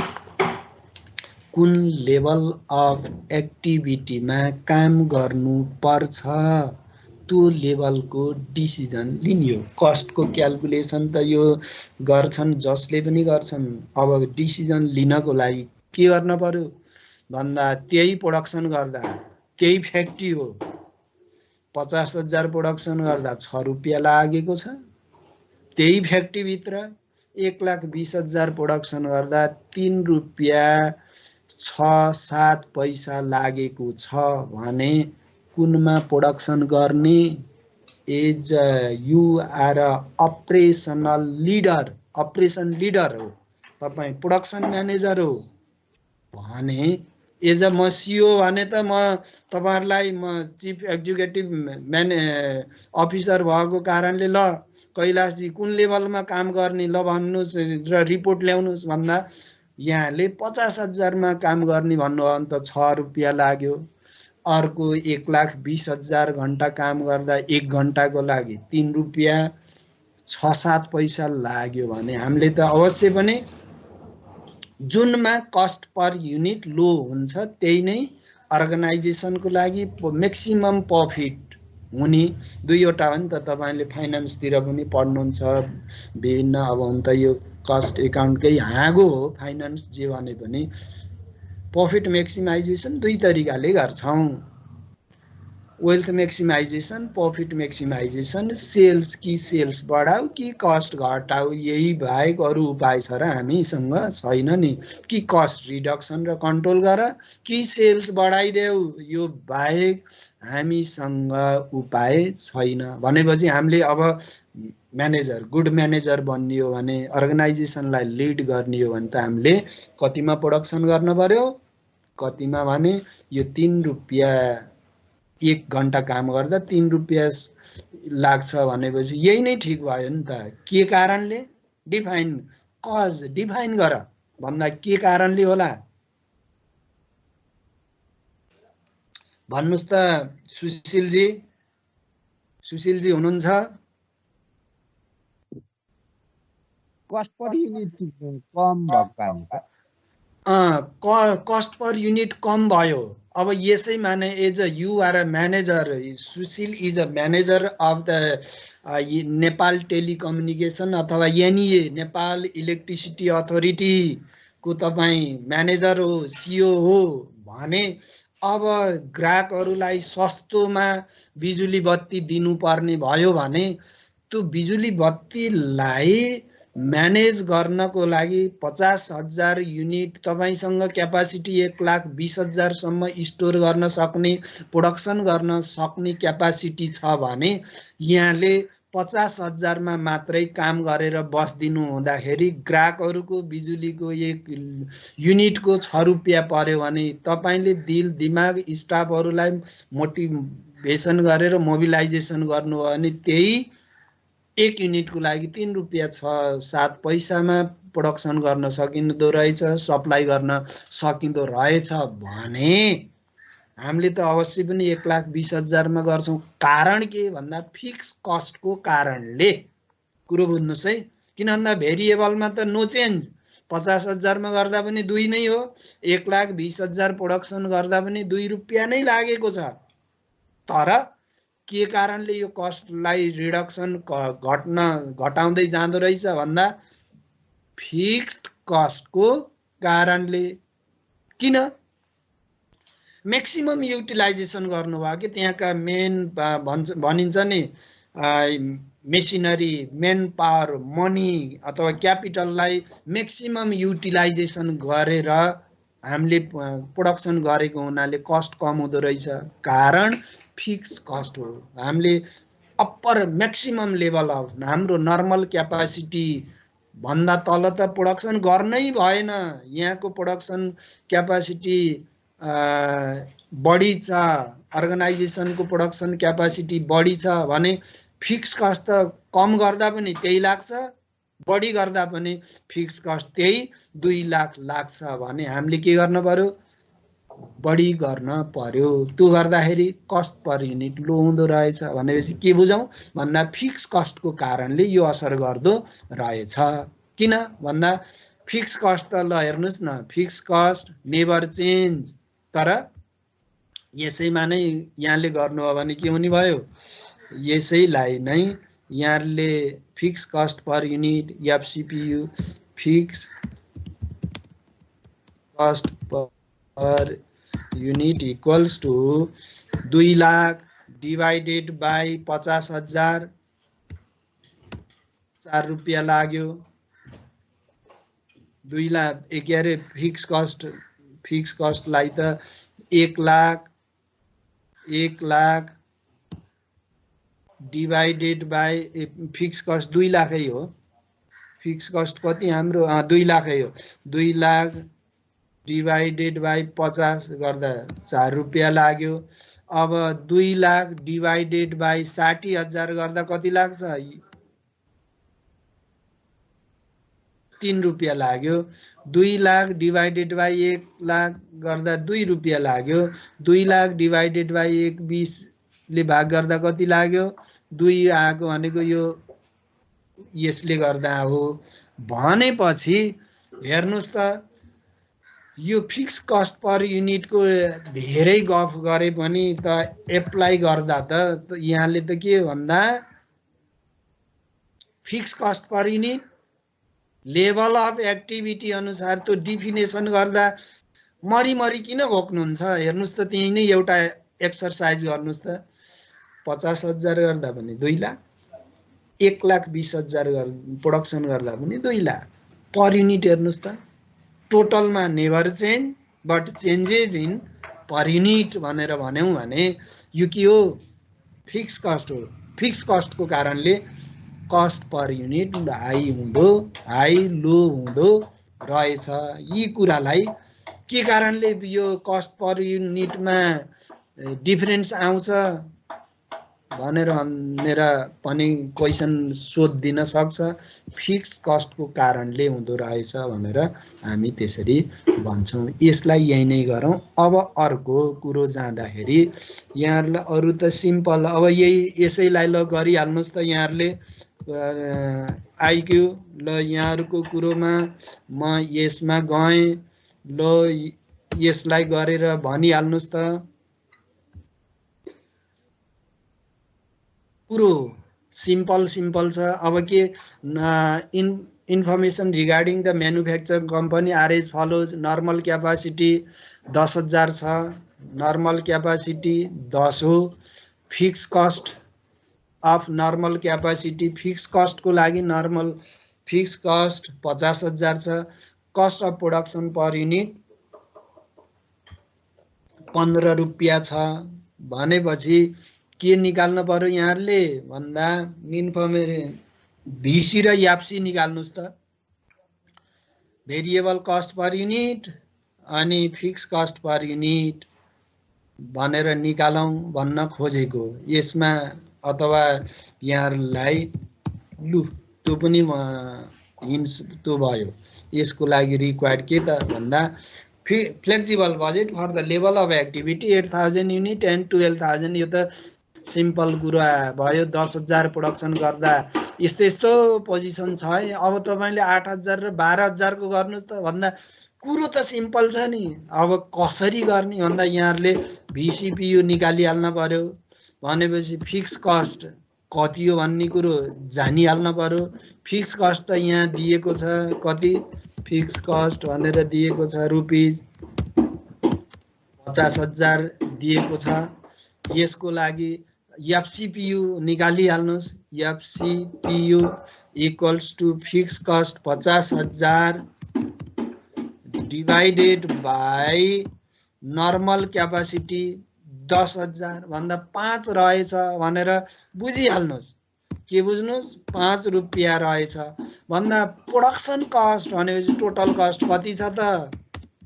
S2: कुन लेभल अफ एक्टिभिटीमा काम गर्नु पर्छ त्यो लेभलको डिसिजन लिने हो। कस्टको क्याल्कुलेसन त यो गर्छन् जसले पनि गर्छन्। अब डिसिजन लिनको लागि के गर्न पर्यो भन्दा त्यही प्रोडक्सन गर्दा त्यही फ्याक्ट्री हो, 50,000 प्रोडक्सन गर्दा 6 रुपियाँ लागेको छ, त्यही फ्याक्ट्रीभित्र 1,20,000 प्रोडक्सन गर्दा 3 रुपियाँ 6-7 पैसा लागेको छ भने कुनमा प्रोडक्सन गर्ने। As you are operational leader, operation leader हो तपाईँ, प्रोडक्सन म्यानेजर हो भने एज अ म सिओ भने त म तपाईँहरूलाई म चिफ एक्जिक्युटिभ अफिसर भएको कारणले ल कैलाशजी कुन लेभलमा काम गर्ने ल भन्नुहोस् र रिपोर्ट ल्याउनुहोस् भन्दा यहाँले 50,000 मा काम गर्ने भन्नु हो भने त 6 रुपियाँ लाग्यो। अर्को 1,20,000 घण्टा काम गर्दा 1 घण्टाको लागि 3 रुपियाँ 6-7 पैसा लाग्यो भने हामीले त अवश्य पनि जुनमा कस्ट पर युनिट लो हुन्छ त्यही नै अर्गनाइजेसनको लागि म्याक्सिमम प्रफिट हुने। दुईवटा हो नि त, तपाईँले फाइनान्सतिर पनि पढ्नुहुन्छ विभिन्न। अब हुन त यो कस्ट एकाउन्टकै हाँगो हो फाइनान्स, जे भने पनि प्रफिट म्याक्सिमाइजेसन दुई तरिकाले गर्छौँ, wealth maximization, profit maximization. Sales कि सेल्स बढाऊ कि कस्ट घटाऊ, यही बाहेक अरू उपाय छ र हामीसँग छैन नि। कि कस्ट रिडक्सन र कन्ट्रोल गर कि सेल्स बढाइदेऊ, यो बाहेक हामीसँग उपाय छैन भनेपछि हामीले अब म्यानेजर, गुड म्यानेजर बन्ने हो भने, अर्गनाइजेसनलाई लिड गर्ने हो भने त हामीले कतिमा प्रोडक्सन गर्न पर्यो, कतिमा भने यो 3 रुपियाँ 1 घण्टा काम गर्दा 3 रुपियाँ लाग्छ भनेपछि यही नै ठिक भयो नि त। के कारणले डिफाइन, कज डिफाइन गर भन्दा के कारणले होला भन्नुस् त। सुशीलजी, सुशीलजी हुनुहुन्छ?
S4: कस्ट पर युनिट कम भएको कारण छ।
S2: कस्ट पर युनिट कम भयो। अब यसैमा नै as a you are a manager, Sushil is a manager of the Nepal telecommunication अथवा एनइए नेपाल इलेक्ट्रिसिटी अथोरिटी को तपाईँ म्यानेजर हो, सिओ हो भने अब ग्राहकहरूलाई सस्तोमा बिजुली बत्ती दिनुपर्ने भयो भने त्यो बिजुली बत्तीलाई म्यानेज गर्नको लागि 50,000 युनिट तपाईँसँग क्यापासिटी 1,20,000 सम्म स्टोर गर्न सक्ने, प्रोडक्सन गर्न सक्ने क्यापासिटी छ भने यहाँले 50,000 मा मात्रै काम गरेर बस्दिनु हुँदाखेरि ग्राहकहरूको बिजुलीको 1 युनिटको 6 रुपियाँ पर्यो भने तपाईँले दिल दिमाग स्टाफहरूलाई मोटिभेसन गरेर मोबिलाइजेसन गर्नु हो भने त्यही 1 युनिटको लागि 3 रुपियाँ 6-7 पैसामा प्रोडक्सन गर्न सकिँदो रहेछ, सप्लाई गर्न सकिँदो रहेछ भने हामीले त अवश्य पनि 1,20,000 मा गर्छौँ। कारण के भन्दा फिक्स कस्टको कारणले। कुरो बुझ्नुहोस् है, किन भन्दा भेरिएबलमा त नो चेन्ज, 50,000 मा गर्दा पनि 2 नै हो, 1,20,000 प्रोडक्सन गर्दा पनि 2 रुपियाँ नै लागेको छ। तर के कारणले यो कस्टलाई रिडक्सन घटाउँदै जाँदो रहेछ भन्दा फिक्स्ड कस्टको कारणले। किन? म्याक्सिमम युटिलाइजेसन गर्नुभयो कि त्यहाँका मेन भनिन्छ नि मेसिनरी, मेन पावर, मनी अथवा क्यापिटललाई म्याक्सिमम युटिलाइजेसन गरेर हामीले प्रोडक्सन गरेको हुनाले कस्ट कम हुँदो रहेछ। कारण फिक्स कस्ट हो। हामीले अप्पर म्याक्सिमम लेभल अफ हाम्रो नर्मल क्यापासिटी भन्दा तल त प्रोडक्सन गर्नै भएन। यहाँको प्रोडक्सन क्यापासिटी बढी छ, अर्गनाइजेसनको प्रोडक्सन क्यापासिटी बढी छ भने फिक्स कस्ट त कम गर्दा पनि त्यही लाग्छ, बढी गर्दा पनि फिक्स कस्ट त्यही 2 लाख लाग्छ भने हामीले के गर्न पर्यो? बढी गर्न पर्यो। त्यो गर्दाखेरि कस्ट पर युनिट लो हुँदो रहेछ भनेपछि के बुझौँ भन्दा फिक्स कस्टको कारणले यो असर गर्दो रहेछ। किन भन्दा फिक्स कस्ट त ल हेर्नुहोस् न, फिक्स कस्ट नेभर चेन्ज। तर यसैमा नै यहाँले गर्नु हो भने के हुने भयो? यसैलाई नै यहाँले fix cost per unit FCPU fix cost per unit equals to 2 lakh divided by 50,000, 4 रुपियाँ लाग्यो। 2 लाख के अरे फिक्स कस्टलाई त 1 lakh divided by fix cost 2 लाखै हो। फिक्स कस्ट कति हाम्रो 2 लाखै हो। 2 लाख डिवाइडेड बाई 50 गर्दा 4 रुपियाँ लाग्यो। अब 2 लाख डिवाइडेड बाई 60,000 गर्दा कति लाग्छ? 3 रुपियाँ लाग्यो। 2 लाख डिवाइडेड बाई 1 लाख गर्दा 2 रुपियाँ लाग्यो। 2 लाख डिवाइडेड बाई 120 ले भाग गर्दा कति लाग्यो? 2 आएको भनेको यो यसले गर्दा हो। भनेपछि हेर्नुस् त यो फिक्स कस्ट पर युनिटको धेरै गफ गरे पनि त एप्लाई गर्दा त यहाँले त के भन्दा fix cost per unit level of activity अनुसार त्यो डिफिनेसन गर्दा मरी किन घोक्नुहुन्छ? हेर्नुस् त त्यही नै एउटा एक्सरसाइज गर्नुस् त। 50,000 गर्दा पनि 2 लाख, 1,20,000 प्रोडक्सन गर्दा पनि 2 लाख पर युनिट। हेर्नुस् त टोटलमा never change but changes in per unit भनेर भन्यौँ भने यो के हो? फिक्स कस्ट हो। फिक्स कस्टको कारणले cost per unit high low हुँदो रहेछ। यी कुरालाई के कारणले यो कस्ट पर युनिटमा डिफरेन्स आउँछ भनेर पनि क्वेसन सोधिदिन सक्छ। फिक्स कस्टको कारणले हुँदो रहेछ भनेर हामी त्यसरी भन्छौँ। यसलाई यही नै गरौँ। अब अर्को कुरो जाँदाखेरि यहाँहरूलाई अरू त सिम्पल, अब यसैलाई ल गरिहाल्नुहोस् त यहाँहरूले आइक्यू। ल यहाँहरूको कुरोमा म यसमा गएँ। ल यसलाई गरेर भनिहाल्नुहोस् त। कुरो सिम्पल छ। अब के information regarding the manufacturing company are as follows. Normal capacity 10,000 छ। नर्मल क्यापासिटी 10 हो। Fix cost of normal capacity fix कस्टको लागि नर्मल फिक्स कस्ट 50,000 छ। Cost of production per unit 15 रुपियाँ छ भनेपछि के निकाल्नु पर्यो यहाँहरूले भन्दा भिसी र एफसी निकाल्नुहोस् त। भेरिएबल कस्ट पर युनिट अनि फिक्स कस्ट पर युनिट भनेर निकालौँ भन्न खोजेको यसमा। अथवा यहाँहरूलाई लु त्यो पनि हिन्ट्स त्यो भयो। यसको लागि रिक्वायर्ड के त भन्दा flexible budget for the level of activity 8,000 unit and 12,000। यो त सिम्पल कुरा भयो। 10,000 प्रोडक्सन गर्दा यस्तो पोजिसन छ है। अब तपाईँले 8,000 र 12,000 को गर्नुहोस् त भन्दा कुरो त सिम्पल छ नि। अब कसरी गर्ने भन्दा यहाँहरूले भिसिपियु निकालिहाल्न पर्यो। भनेपछि फिक्स कस्ट कति हो भन्ने कुरो जानिहाल्न पर्यो। फिक्स कस्ट त यहाँ दिएको छ कति? फिक्स कस्ट भनेर दिएको छ रुपिज 50,000 दिएको छ। यसको लागि एफसीपीयू निकालिहाल्नुहोस्। FCPU equals to fix cost 50,000 divided by normal capacity 10,000 भन्दा 5 रहेछ भनेर बुझिहाल्नुहोस्। के बुझ्नुहोस्? 5 रुपियाँ रहेछ भन्दा प्रोडक्सन कस्ट भनेपछि टोटल कस्ट कति छ त?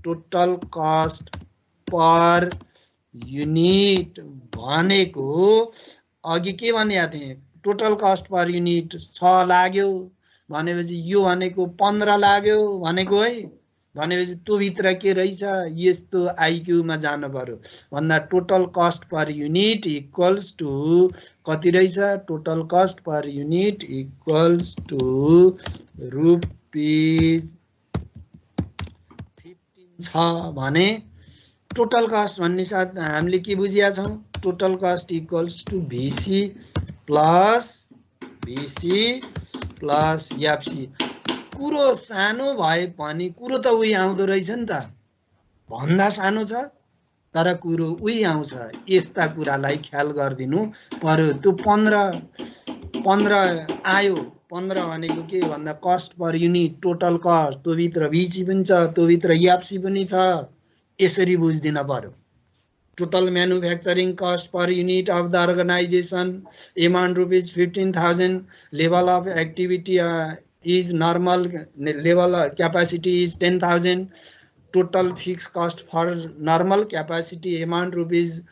S2: टोटल कस्ट पर युनिट भनेको अघि के भनेको थिएँ? टोटल कस्ट पर युनिट 6 लाग्यो भनेपछि यो भनेको 15 लाग्यो भनेको है। भनेपछि त्यो भित्र के रहेछ? यस्तो आइक्यूमा जानु पर्यो भन्दा total cost per unit equals to कति रहेछ? Total cost per unit equals to rupees 15 छ भने टोटल कस्ट भन्ने साथ हामीले के बुझिया छौँ? टोटल कस्ट इक्वल्स टु भिसी प्लस एफसी। कुरो सानो भए पनि कुरो त उही आउँदो रहेछ नि त। भन्दा सानो छ तर कुरो उही आउँछ। यस्ता कुरालाई ख्याल गरिदिनु पर्यो। त्यो 15 आयो। 15 भनेको के भन्दा cost per unit total cost, त्यो भित्र भिसी पनि छ, त्यो भित्र एफसी पनि छ। यसरी बुझिदिन पर्यो। Total manufacturing cost per unit of the organization amount rupees 15,000. Level of activity is normal. Level capacity is 10,000. Total fixed cost for normal capacity amount rupees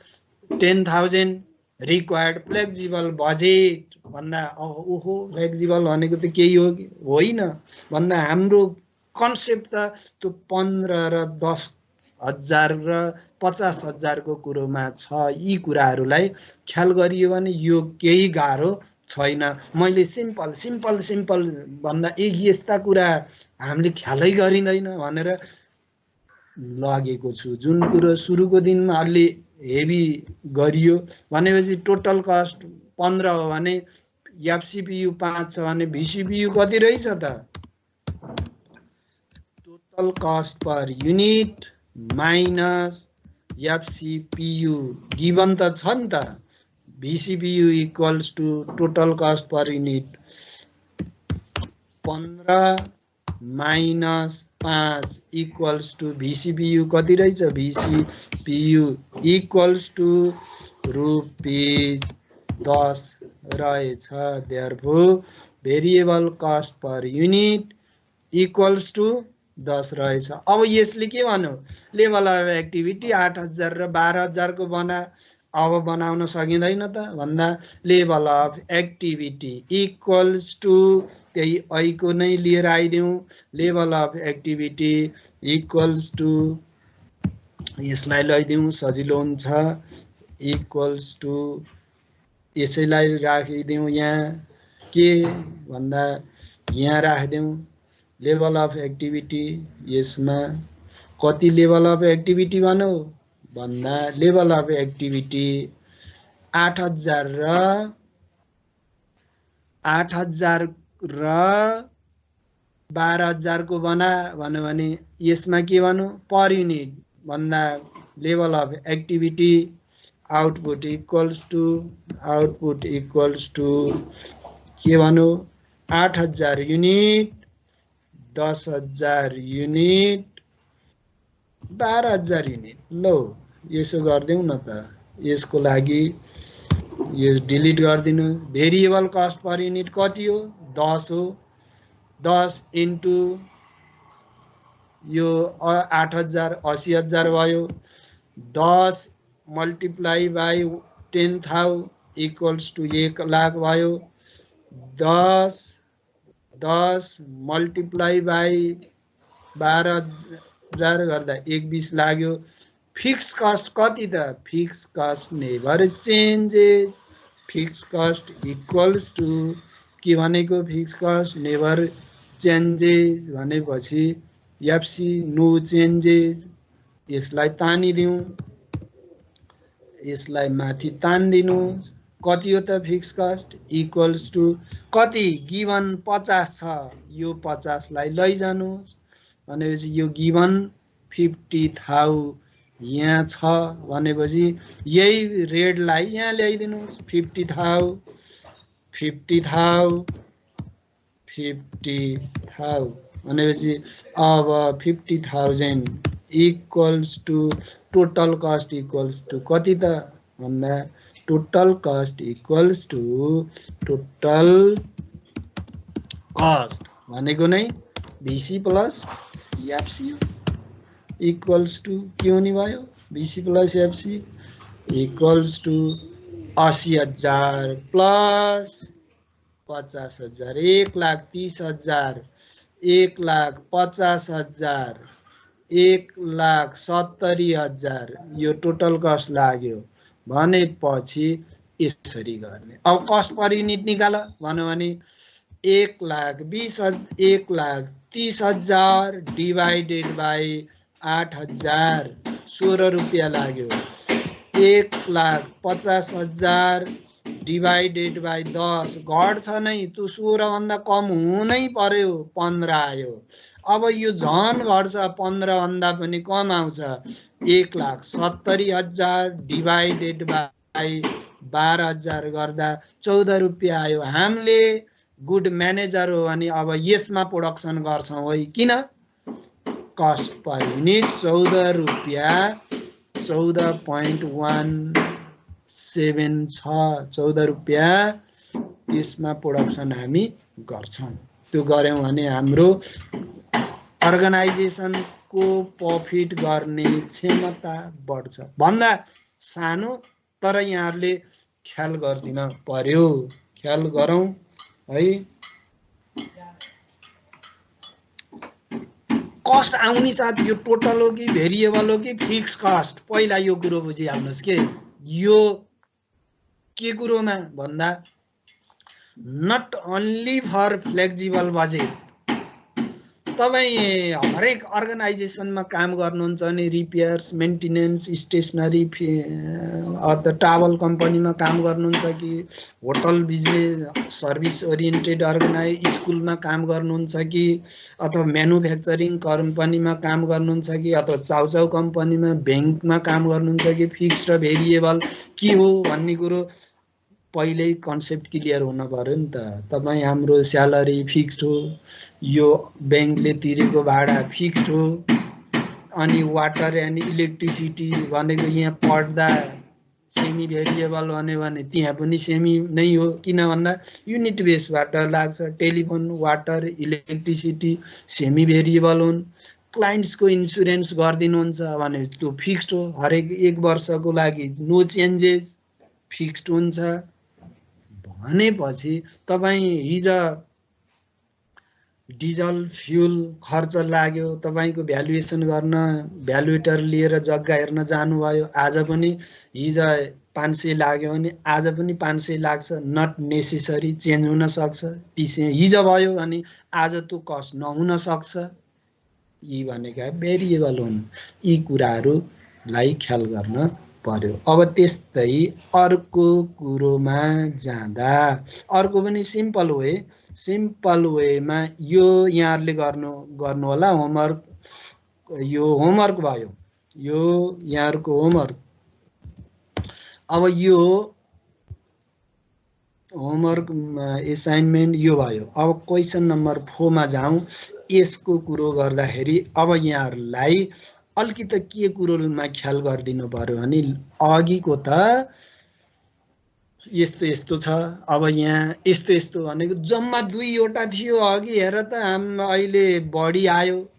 S2: 10,000. Required flexible budget भन्दा ओहो फ्लेक्सिबल भनेको त केही होइन भन्दा हाम्रो कन्सेप्ट त त्यो 15 र 10,000 र 50,000 को कुरोमा छ। यी कुराहरूलाई ख्याल गरियो भने यो केही गाह्रो छैन। मैले सिम्पल भन्दा यस्ता कुरा हामीले ख्यालै गरिँदैन भनेर लगेको छु। जुन कुरो सुरुको दिनमा अलि हेभी गरियो भनेपछि टोटल कस्ट 15 हो भने एफसीपीयू 5 छ भने भीसीपीयू कति रहेछ त? Total cost per unit minus FCPU given त छ नि त। VCPU equals to total cost per unit 15 minus 5 equals to VCPU कति रहेछ? भीसीपीयू इक्वल्स टु रुपिज 10 रहेछ। Therefore variable cost per unit equals to 10 रहेछ। अब यसले के भन्यो? लेभल अफ एक्टिभिटी 8,000 र 12,000 को अब बनाउन सकिँदैन त भन्दा level of activity equals to त्यही ऐको नै लिएर आइदिउँ। Level of activity equals to यसलाई लैदिउँ सजिलो हुन्छ। इक्वल्स टु यसैलाई राखिदिउँ यहाँ के भन्दा यहाँ राखिदिउँ लेभल अफ एक्टिभिटी। यसमा कति लेभल अफ एक्टिभिटी भन्यो भन्दा लेभल अफ एक्टिभिटी 8,000 र 12,000 को भन्यो भने यसमा के भन्यो? पर युनिट भन्दा level of activity output equals to के भन्यो? 8,000 युनिट 10,000 युनिट 12,000 युनिट। लो यसो गरिदिउँ न त। यसको लागि यो डिलिट गरिदिनु। भेरिएबल कस्ट पर युनिट कति हो? 10 हो। 10 इन्टु यो 8,000 80,000 भयो। 10 multiply by 10,000 equals to 1 lakh भयो। 10 मल्टिप्लाई बाई 12,000 गर्दा 120 लाग्यो। फिक्स कस्ट कति त? Fix cost never changes. Fix cost equals to के भनेको? फिक्स कस्ट नेभर चेन्जेस भनेपछि एफसी नो चेन्जेस। यसलाई तानिदिउँ, यसलाई माथि तानिदिनु। कति हो त फिक्स कस्ट? इक्वल्स टु कति? गिवन 50 छ। यो 50 लाई लैजानुहोस् भनेपछि यो गिवन 50,000 यहाँ छ भनेपछि यही रेडलाई यहाँ ल्याइदिनुहोस्। 50,000 भनेपछि अब 50,000 equals to total cost equals to कति त भन्दा total cost equals to total cost भनेको नै VC plus FC equals to के हुने भयो VC plus FC equals to 80,000 plus 50,000 1,30,000 1,50,000 1,70,000 यो टोटल कस्ट लाग्यो भनेपछि यसरी गर्ने। अब कस्ट पर युनिट निकाल भन्यो भने 1,30,000 डिवाइडेड बाई 8,000 16 रुपियाँ लाग्यो। 1,50,000 डिवाइडेड बाई 10 घट्छ नै, त्यो 16 भन्दा कम हुनै पर्यो, 15 आयो। अब यो झन घट्छ, 15 भन्दा पनि कम आउँछ। 1,70,000 डिवाइडेड बाई 12,000 गर्दा 14 रुपियाँ आयो। हामीले गुड म्यानेजर हो भने अब यसमा प्रोडक्सन गर्छौँ है, किन कस्ट पर युनिट 14 रुपियाँ 14.17 छ, 14 रुपियाँ त्यसमा प्रोडक्सन हामी गर्छौँ। त्यो गऱ्यौँ भने हाम्रो अर्गनाइजेसनको प्रफिट गर्ने क्षमता बढ्छ। भन्दा सानो तर यहाँहरूले ख्याल गरिदिन पर्यो, ख्याल गरौँ है। कस्ट आउने साथ यो टोटल हो कि भेरिएबल हो कि फिक्स कस्ट, पहिला यो कुरो बुझिहाल्नुहोस् के यो के कुरोमा भन्दा not only for flexible budget. तपाईँ हरेक अर्गनाइजेसनमा काम गर्नुहुन्छ भने रिपेयर्स मेन्टेनेन्स स्टेसनरी अथवा ट्राभल कम्पनीमा काम गर्नुहुन्छ कि होटल बिजनेस सर्भिस ओरिएन्टेड स्कुलमा काम गर्नुहुन्छ कि अथवा म्यानुफ्याक्चरिङ कम्पनीमा काम गर्नुहुन्छ कि अथवा चाउचाउ कम्पनीमा ब्याङ्कमा काम गर्नुहुन्छ कि फिक्स र भेरिएबल के हो भन्ने कुरो पहिल्यै कन्सेप्ट क्लियर हुन पर्यो नि त। तपाईँ हाम्रो स्यालेरी फिक्स्ड हो, यो ब्याङ्कले तिरेको भाडा फिक्स्ड हो, अनि वाटर एन्ड इलेक्ट्रिसिटी भनेको यहाँ पढ्दा सेमी भेरिएबल भन्यो भने त्यहाँ पनि सेमी नै हो, किन भन्दा युनिट बेसबाट लाग्छ। Telephone water electricity semi variable हुन्। क्लाइन्ट्सको इन्सुरेन्स गरिदिनुहुन्छ भने त्यो फिक्स्ड हो, हरेक 1 वर्षको लागि नो चेन्जेस फिक्स्ड हुन्छ। भनेपछि तपाईँ हिजो डिजल फ्युल खर्च लाग्यो, तपाईँको भ्यालुएसन गर्न भ्यालुएटर लिएर जग्गा हेर्न जानुभयो, आज पनि हिजो 500 लाग्यो भने आज पनि 500 लाग्छ, नट नेसेसरी चेन्ज हुन सक्छ। हिजो भयो भने आज त्यो कस्ट नहुन सक्छ। यी भनेका भेरिएबल हुन्, यी कुराहरूलाई ख्याल गर्न पर्यो। अब त्यस्तै अर्को कुरोमा जाँदा अर्को पनि सिम्पल वेमा यो यहाँहरूले गर्नु होला होमवर्क। यो होमवर्क भयो, यो यहाँहरूको होमवर्क। अब यो होमवर्क एसाइनमेन्ट यो भयो। अब क्वेसन नम्बर 4 मा जाउँ। यसको कुरो गर्दाखेरि अब यहाँहरूलाई अलिकति के कुरोमा ख्याल गरिदिनु पर्यो भने अघिको त यस्तो यस्तो छ, अब यहाँ यस्तो यस्तो भनेको जम्मा 2वटा थियो अघि, हेर त अहिले बढी आयो,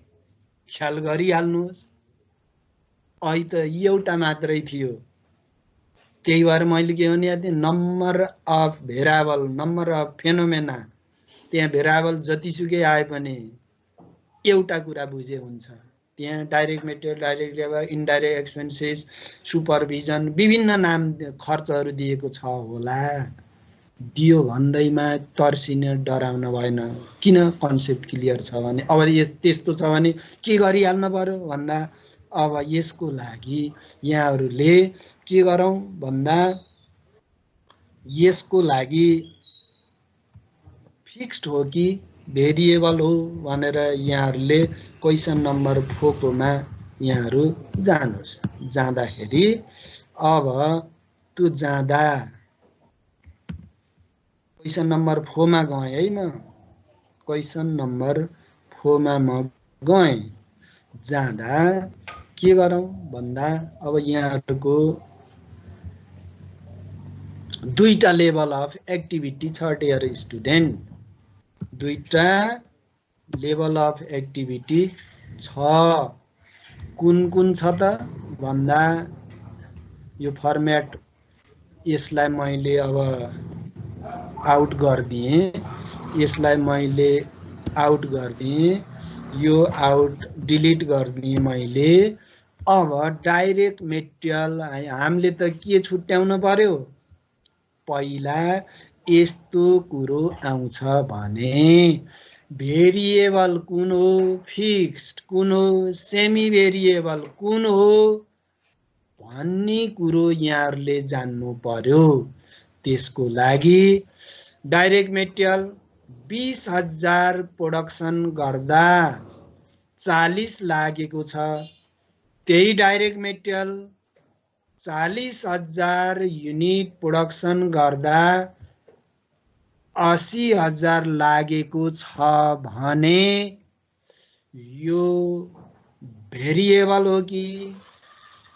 S2: ख्याल गरिहाल्नुहोस्। अहिले त एउटा मात्रै थियो, त्यही भएर मैले के भने number of variable, number of phenomena, त्यहाँ भेरिएबल जतिसुकै आए पनि एउटा कुरा बुझे हुन्छ। त्यहाँ direct material, direct labour, indirect expenses, supervision, विभिन्न नाम खर्चहरू दिएको छ होला। दियो भन्दैमा तर्सिने डराउन भएन, किन कन्सेप्ट क्लियर छ भने। अब त्यस्तो छ भने के गरिहाल्नु पर्यो भन्दा अब यसको लागि यहाँहरूले के गरौँ भन्दा यसको लागि फिक्स्ड हो कि भेरिएबल हो भनेर यहाँहरूले क्वेसन नम्बर 4 कोमा यहाँहरू जानुहोस्। जाँदाखेरि अब त्यो जाँदा क्वेसन नम्बर 4 मा गएँ है म। क्वेसन नम्बर फोमा म गएँ। जाँदा के गरौँ भन्दा अब यहाँहरूको दुईटा लेभल अफ एक्टिभिटी छ डियर स्टुडेन्ट, दुईटा लेभल अफ एक्टिभिटी छ। कुन कुन छ त भन्दा यो फर्मेट यसलाई मैले अब आउट गरिदिएँ, यसलाई मैले आउट गरिदिएँ, यो आउट डिलिट गरिदिएँ मैले। अब डाइरेक्ट मेटेरियल हामीले त के छुट्याउनु पर्यो, पहिला यस्तो कुरो आउँछ भने भेरिएबल कुन हो, फिक्स्ड कुन हो, सेमी भेरिएबल कुन हो भन्ने कुरो यहाँहरूले जान्नु पर्यो। त्यसको लागि डाइरेक्ट मेटेरियल 20,000 प्रोडक्सन गर्दा 40 लागेको छ, त्यही डाइरेक्ट मेटेरियल 40,000 युनिट प्रोडक्सन गर्दा 80,000 लागेको छ भने यो भेरिएबल हो कि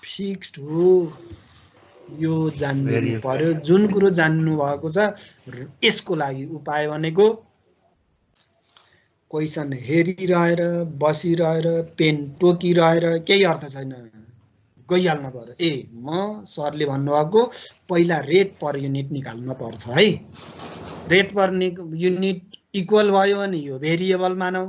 S2: फिक्स्ड हो, यो जान्नु पर्यो। जुन कुरो जान्नु भएको छ यसको लागि उपाय भनेको क्वेसन हेरिरहेर बसिरहेर पेन टोकिरहेर केही अर्थ छैन, गइहाल्नु पर्यो। म सरले भन्नुभएको पहिला रेट पर युनिट निकाल्नु पर्छ है। रेट पर युनिट इक्वल भयो भने यो भेरिएबल मानौ,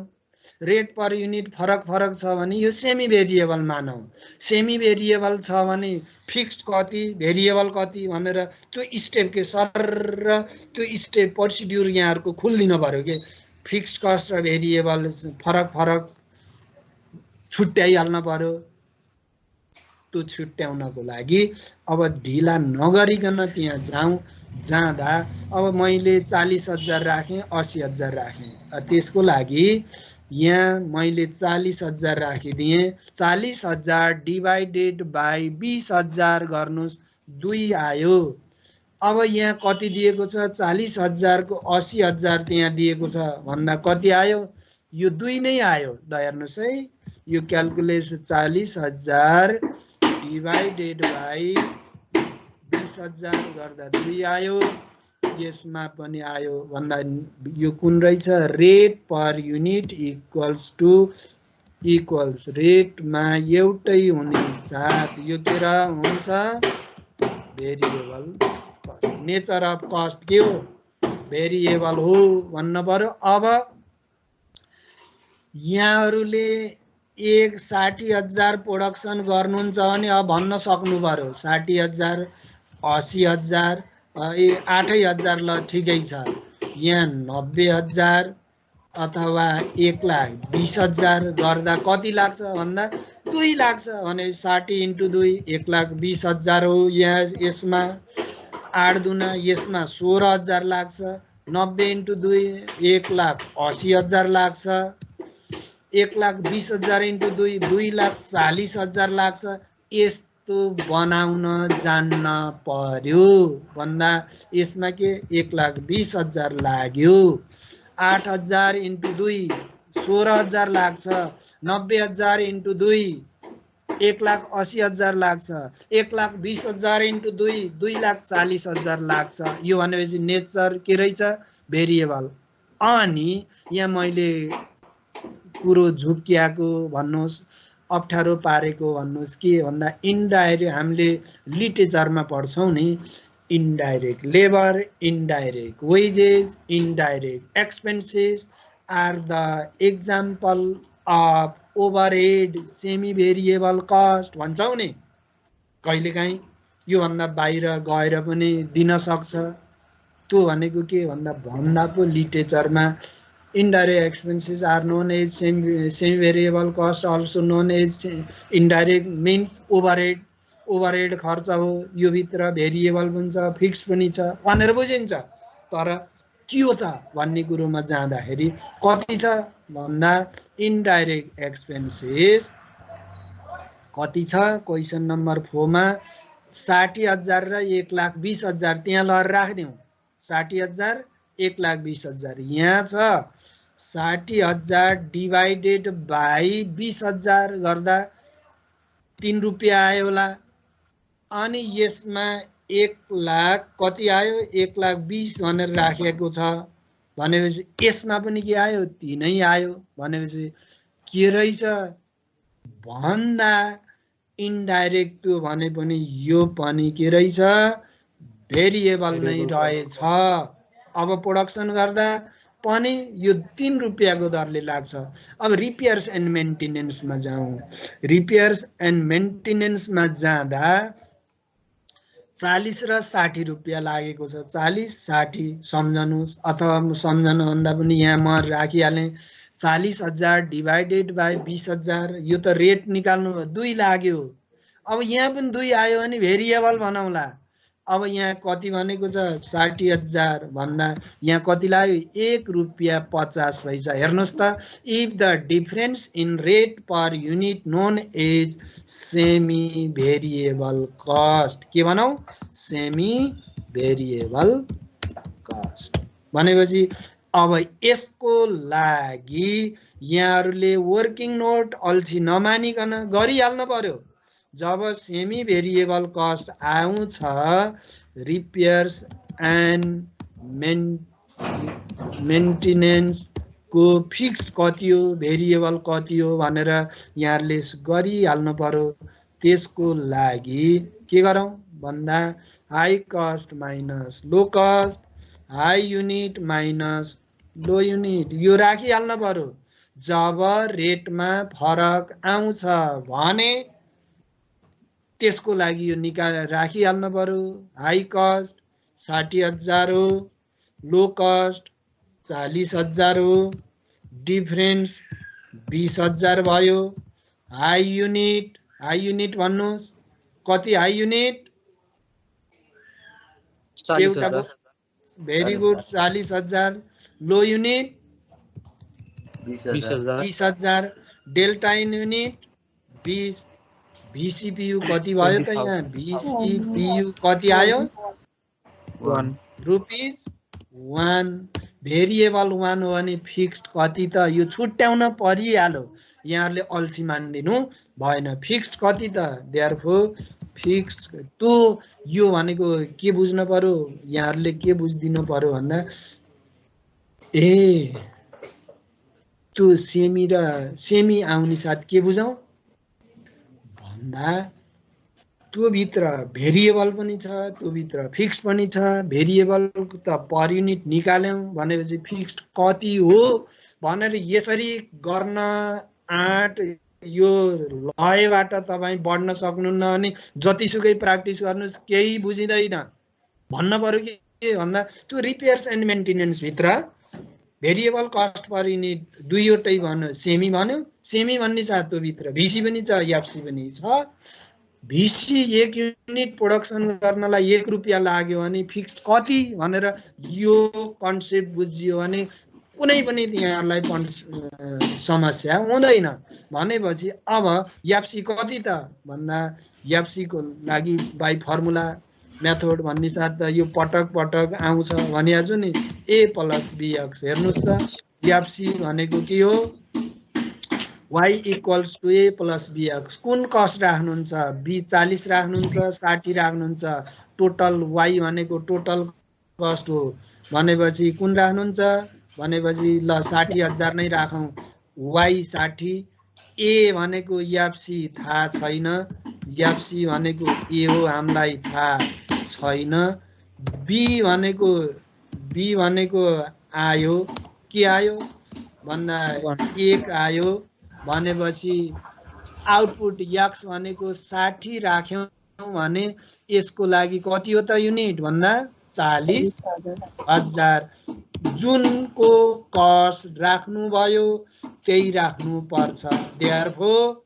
S2: रेट पर युनिट फरक फरक छ भने यो सेमी भेरिएबल मानौ, सेमी भेरिएबल छ भने फिक्स्ड कति भेरिएबल कति भनेर त्यो स्टेप के सर त्यो स्टेप प्रोसिड्युर यहाँहरूको खुल्दिन पर्यो के। फिक्स्ड कस्ट र भेरिएबल फरक फरक छुट्याइहाल्न पर्यो। त्यो छुट्याउनको लागि अब ढिला नगरिकन त्यहाँ जाउँ। जाँदा अब मैले 40,000 राखेँ, 80,000 राखेँ, त्यसको लागि यहाँ मैले 40,000 राखिदिएँ। 40,000 डिभाइडेड बाई 20,000 गर्नुहोस्, 2 आयो। अब यहाँ कति दिएको छ, 40,000 को 80,000 त्यहाँ दिएको छ भन्दा कति आयो, यो 2 नै आयो। ल हेर्नुहोस् है, यो क्यालकुलेसन 40,000 डिभाइडेड बाई 20,000 गर्दा 2 आयो। यसमा पनि आयो भन्दा यो कुन रहेछ, रेट पर युनिट इक्वल्स रेटमा एउटै हुने साथ यो के हुन्छ, variable cost. Nature of cost के हो, भेरिएबल हो भन्नु पर्यो। अब यहाँहरूले 60,000 प्रोडक्सन गर्नुहुन्छ भने अब भन्न सक्नु पर्यो 60,000 80,000 8,000 ल ठिकै छ। यहाँ 90,000 अथवा 1,20,000 गर्दा कति लाग्छ भन्दा 2 लाग्छ भने 60 × 2 1,20,000 हो। यहाँ यसमा 8 दुना यसमा 16,000 लाग्छ। 90 × 2 1,80,000 लाग्छ। 1,20,000 × 2 2,40,000 लाग्छ। यस्तो बनाउन जान्न पर्यो भन्दा यसमा के 1,20,000 लाग्यो। 8,000 × 2 16,000 लाग्छ। 90,000 × 2 1,80,000 लाग्छ। 1,20,000 × 2 2,40,000 लाग्छ। यो भनेपछि नेचर के रहेछ, भेरिएबल। अनि यहाँ मैले कुरो झुक्क्याएको भन्नुहोस्, अप्ठ्यारो पारेको भन्नुहोस् के भन्दा इन्डाइरेक्ट, हामीले लिटरेचरमा पढ्छौँ नि, indirect labour, indirect wages, indirect expenses are the example of overhead semi variable cost भन्छौँ नि। कहिलेकाहीँ योभन्दा बाहिर गएर पनि दिन सक्छ। त्यो भनेको के भन्दा पो लिटरेचरमा indirect expenses are known as semi variable cost, also known as indirect means overhead. Overhead खर्च हो, यो भित्र भेरिएबल पनि छ फिक्स पनि छ भनेर बुझिन्छ। तर के हो त भन्ने कुरोमा जाँदाखेरि कति छ भन्दा इन्डाइरेक्ट एक्सपेन्सेस कति छ, क्वेसन नम्बर 4 मा 60,000 र 1,20,000 त्यहाँ लगेर राखिदिउँ। 60,000 1,20,000 यहाँ छ। 60,000 डिभाइडेड बाई 20,000 गर्दा 3 रुपियाँ आयो होला। अनि यसमा 1 लाख कति आयो 1,20,000 भनेर राखेको छ भनेपछि यसमा पनि के आयो 3 नै आयो भनेपछि के रहेछ भन्दा इन्डाइरेक्ट त्यो भने पनि यो पनि के रहेछ भेरिएबल नै रहेछ। अब प्रोडक्सन गर्दा पनि यो 3 रुपियाँको दरले लाग्छ। अब रिपेयर्स एन्ड मेन्टेनेन्समा जाउँ। रिपेयर्स एन्ड मेन्टेनेन्समा जाँदा 40 र 60 रुपियाँ लागेको छ। 40 60 सम्झनुहोस् अथवा सम्झनुभन्दा पनि यहाँ म राखिहालेँ 40,000 डिभाइडेड बाई 20,000 यो त रेट निकाल्नु 2 लाग्यो। अब यहाँ पनि 2 आयो भने भेरिएबल बनाउला। अब यहाँ कति भनेको छ 60,000 भन्दा यहाँ कति लाग्यो 1 रुपियाँ 50 पैसा। हेर्नुहोस् त if the difference in rate per unit known as semi variable cost के भनौँ सेमी भेरिएबल कस्ट भनेपछि अब यसको लागि यहाँहरूले वर्किङ नोट अल्छी नमानिकन गरिहाल्नु पर्यो। जब सेमी भेरिएबल कस्ट आउँछ रिपेयर्स एन्ड मेन्टेनेन्स को फिक्स्ड कति हो भेरिएबल कति हो भनेर यहाँहरूले गरिहाल्नु पर्यो। त्यसको लागि के गरौँ भन्दा high cost minus low cost high unit minus low unit यो राखिहाल्नु पर्यो। जब रेटमा फरक आउँछ भने त्यसको लागि यो राखिहाल्नु पर्यो। हाई कस्ट 60,000 हो लो कस्ट 40,000 हो डिफरेन्स 20,000 भयो। हाई युनिट भन्नुहोस् कति हाई युनिट
S3: 40,000
S2: भेरी गुड 40,000 लो युनिट 20,000 डेल्टा युनिट 20 VCPU कति भयो त यहाँ VCPU कति आयो
S3: 1
S2: रुपिज 1 भेरिएबल 1 हो भने फिक्स्ड कति त यो छुट्याउन परिहाल्यो। यहाँहरूले अल्छी मान्दिनु भएन। फिक्स्ड कति त देयरफोर फिक्स्ड त्यो यो भनेको के बुझ्नु पर्यो यहाँहरूले के बुझिदिनु पर्यो भन्दा त्यो सेमी आउने साथ के बुझौँ भन्दा त्यो भित्र भेरिएबल पनि छ त्यो भित्र फिक्स्ड पनि छ। भेरिएबल त पर युनिट निकाल्यौँ भनेपछि फिक्स्ड कति हो भनेर यसरी गर्न आँट यो लयबाट तपाईँ बढ्न सक्नुहुन्न भने जतिसुकै प्र्याक्टिस गर्नुहोस् केही बुझिँदैन भन्न पर्यो के भन्दा त्यो रिपेयर्स एन्ड मेन्टेनेन्स भित्र भेरिएबल कस्ट पर युनिट 2वटै भन्यो सेमी भन्यो। सेमी भन्ने साथ त्यो भित्र भिसी पनि छ एफसी पनि छ। भिसी 1 युनिट प्रोडक्सन गर्नलाई 1 रुपियाँ लाग्यो भने फिक्स्ड कति भनेर यो कन्सेप्ट बुझियो भने कुनै पनि यहाँलाई समस्या हुँदैन। भनेपछि अब एफसी कति त भन्दा एफसी को लागि बाई फर्मुला मेथड भन्ने साथ त यो पटक पटक आउँछ भनिहाल्छु नि A + BX। हेर्नुहोस् त एफसी भनेको के हो y = A + BX। कुन कस्ट राख्नुहुन्छ B 40 राख्नुहुन्छ 60 राख्नुहुन्छ टोटल y भनेको टोटल कस्ट हो भनेपछि कुन राख्नुहुन्छ भनेपछि ल 60,000 नै राखौँ y 60 A भनेको एफसी थाहा छैन एफसी भनेको A हो हामीलाई थाहा छैन। B भनेको आयो के आयो भन्दा 1 आयो भनेपछि आउटपुट x भनेको 60 राख्यौँ भने यसको लागि कति हो त युनिट भन्दा 40,000 जुनको कस्ट राख्नुभयो त्यही राख्नु पर्छ। Therefore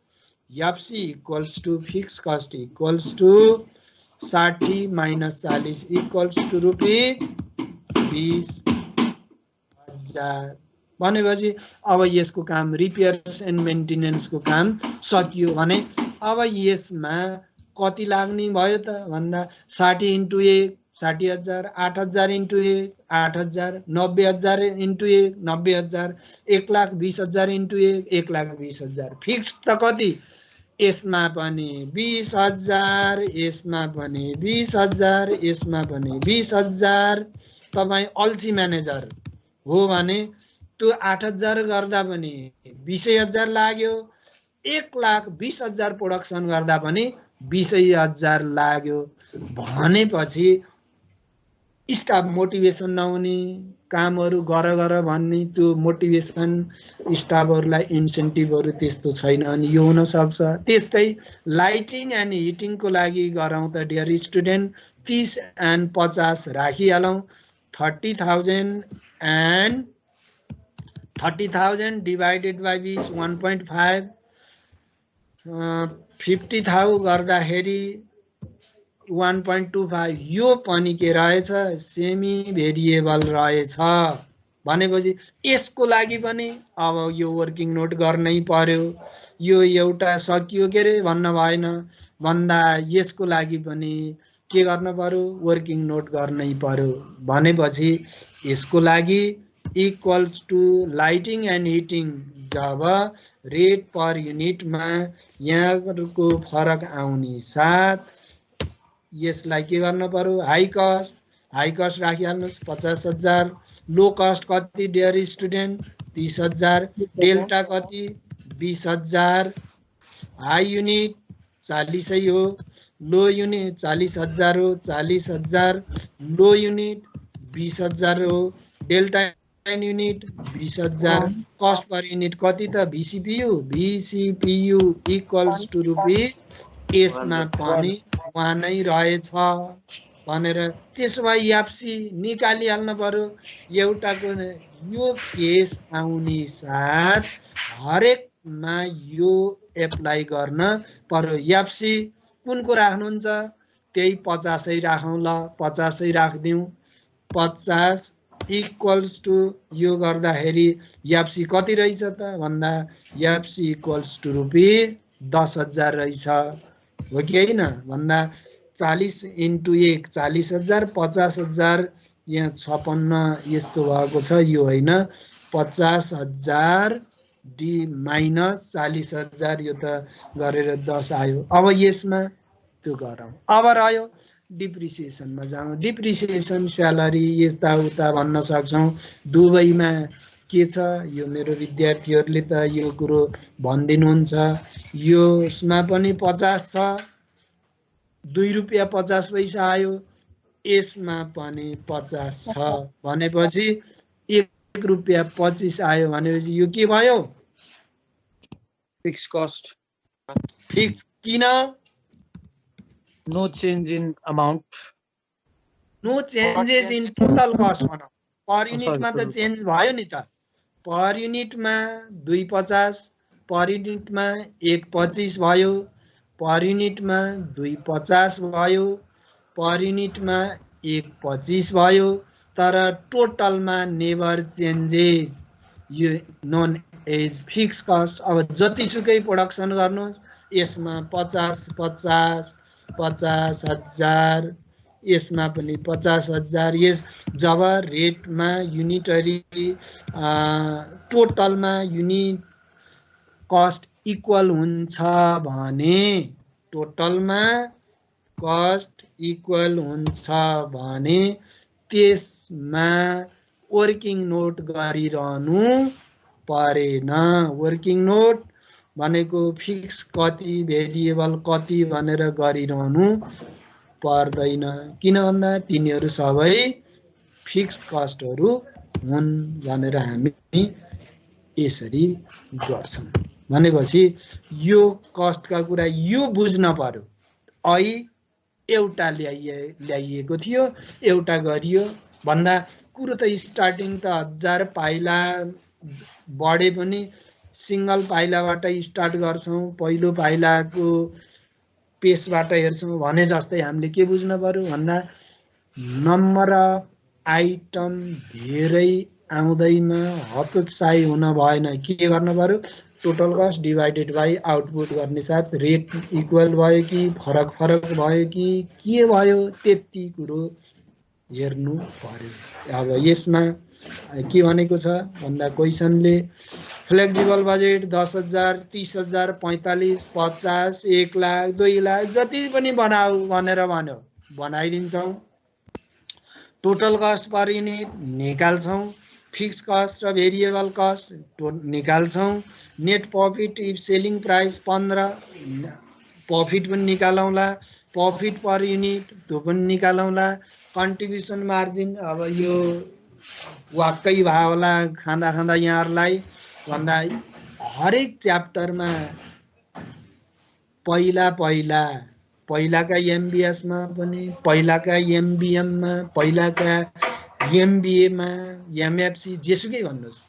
S2: FC = fixed cost = 60 - 40 = rupees 20,000 भनेपछि अब यसको काम रिपेयर्स एन्ड मेन्टेनेन्सको काम सकियो भने अब यसमा कति लाग्ने भयो त भन्दा 60 × 1 60,000, 8,000 इन्टु 1 8,000, 90,000 इन्टु 1 90,000, 1,20,000 इन्टु 1 1,20,000। फिक्स त कति? यसमा पनि 20,000, यसमा पनि 20,000, यसमा पनि 20,000। तपाईँ अल्छी म्यानेजर हो भने त्यो 8,000 गर्दा पनि 20,000 लाग्यो, 1,20,000 प्रोडक्सन गर्दा पनि 20,000 लाग्यो भनेपछि स्टाफ मोटिभेसन नहुने, कामहरू गर भन्ने, त्यो मोटिभेसन स्टाफहरूलाई इन्सेन्टिभहरू त्यस्तो छैन अनि यो हुन सक्छ। त्यस्तै लाइटिङ एन्ड हिटिङको लागि गरौँ त डियर स्टुडेन्ट 30 एन्ड 50 राखिहालौँ। 30,000 डिभाइडेड बाई 20 1.5, 50,000 गर्दाखेरि 1.25। यो पनि के रहेछ? सेमी भेरिएबल रहेछ भनेपछि यसको लागि पनि अब यो वर्किङ नोट गर्नै पर्यो। यो एउटा सकियो के रे भन्न भएन, भन्दा यसको लागि पनि के गर्न पर्यो? वर्किङ नोट गर्नै पर्यो भनेपछि यसको लागि equals to lighting and heating जब रेट पर युनिटमा यहाँको फरक आउने साथ यसलाई के गर्न पर्यो? हाई कस्ट राखिहाल्नुहोस् 50,000। लो कस्ट कति डियर स्टुडेन्ट? 30,000। डेल्टा कति? 20,000। हाई युनिट 40 हो, लो युनिट 40,000 हो, 40,000। लो युनिट 20,000 हो, delta unit 20,000। Cost per unit कति त? VCPU equals to rupees. यसमा पनि 1 नै रहेछ भनेर त्यसो भए एफसी निकालिहाल्नु पर्यो। एउटाको यो केस आउने साथ हरेकमा यो एप्लाई गर्न पर्यो। एफसी कुनको राख्नुहुन्छ? त्यही 50 राखौँ ल, 50 राखिदिउँ। 50 इक्वल्स टु यो गर्दाखेरि एफसी कति रहेछ त भन्दा एफसी इक्वल्स टु रुपिस 10,000 रहेछ, हो कि होइन भन्दा 40 इन्टु 1 40,000, 50,000 यहाँ 56 यस्तो भएको छ, यो होइन 50,000 डी माइनस 40,000 यो त गरेर 10 आयो। अब यसमा त्यो गरौँ। अब रह्यो डिप्रिसिएसनमा जाउँ। डिप्रिसिएसन स्यालेरी यताउता भन्न सक्छौँ, दुवैमा के छ? यो मेरो विद्यार्थीहरूले त यो कुरो भनिदिनुहुन्छ। यसमा पनि 50 छ, 2 रुपियाँ 50 पैसा आयो। यसमा पनि 50 छ भनेपछि 1 रुपियाँ 25 आयो भनेपछि यो के भयो?
S3: Fix cost.
S2: फिक्स किन?
S3: No change in amount,
S2: no changes in total cost भनौँ। पर युनिटमा त चेन्ज भयो नि त। पर युनिटमा 2.50, पर युनिटमा 1.25 भयो, पर युनिटमा 2.50 भयो, पर युनिटमा 1.25 भयो, तर टोटलमा नेभर चेन्जेस। यो नोन एज फिक्स कस्ट। अब जतिसुकै प्रोडक्सन गर्नुहोस् यसमा 50 50 50,000, यसमा पनि 50,000। यस जब रेटमा युनिटरी टोटलमा युनिट कस्ट इक्वल हुन्छ भने, टोटलमा कस्ट इक्वल हुन्छ भने त्यसमा वर्किङ नोट गरिरहनु परेन। वर्किङ नोट भनेको फिक्स कति भेरिएबल कति भनेर गरिरहनु पर्दैन, किन भन्दा तिनीहरू सबै फिक्स कस्टहरू हुन् भनेर हामी यसरी गर्छौँ। भनेपछि यो कस्टका कुरा यो बुझ्न पर्यो। एउटा ल्याइएको थियो, एउटा गरियो भन्दा कुरो त स्टार्टिङ त 1000 पाइला बढे पनि सिंगल पाइलाबाट स्टार्ट गर्छौँ, पहिलो पाइलाको पेसबाट हेर्छौँ भने जस्तै हामीले के बुझ्न पर्यो भन्दा नम्बर अफ आइटम धेरै आउँदैमा हतोत्साही हुन भएन। के गर्न पर्यो? Total cost divided by output गर्ने साथ रेट इक्वल भयो कि फरक भयो कि के भयो त्यति कुरो हेर्नु पर्यो। अब यसमा के भनेको छ भन्दा क्वेसनले फ्लेक्सिबल बजेट 10,000, 30,000, 45, 50, 1 लाख, 2 लाख जति पनि बनाऊ भनेर भन्यो, बनाइदिन्छौँ। टोटल कस्ट पर युनिट निकाल्छौँ, फिक्स कस्ट र भेरिएबल कस्ट निकाल्छौँ, net profit if selling price 15 profit पनि निकालौँला, प्रॉफिट पर युनिट त्यो पनि निकालौँला, कन्ट्रिब्युसन मार्जिन अब यो वाक्कै भयो होला खाँदा खाँदा यहाँहरूलाई भन्दा हरेक च्याप्टरमा पहिलाका एमबिएसमा पनि, पहिलाका एमबिएममा, पहिलाका एमबिएमा, एमएफसी जेसुकै भन्नुहोस्,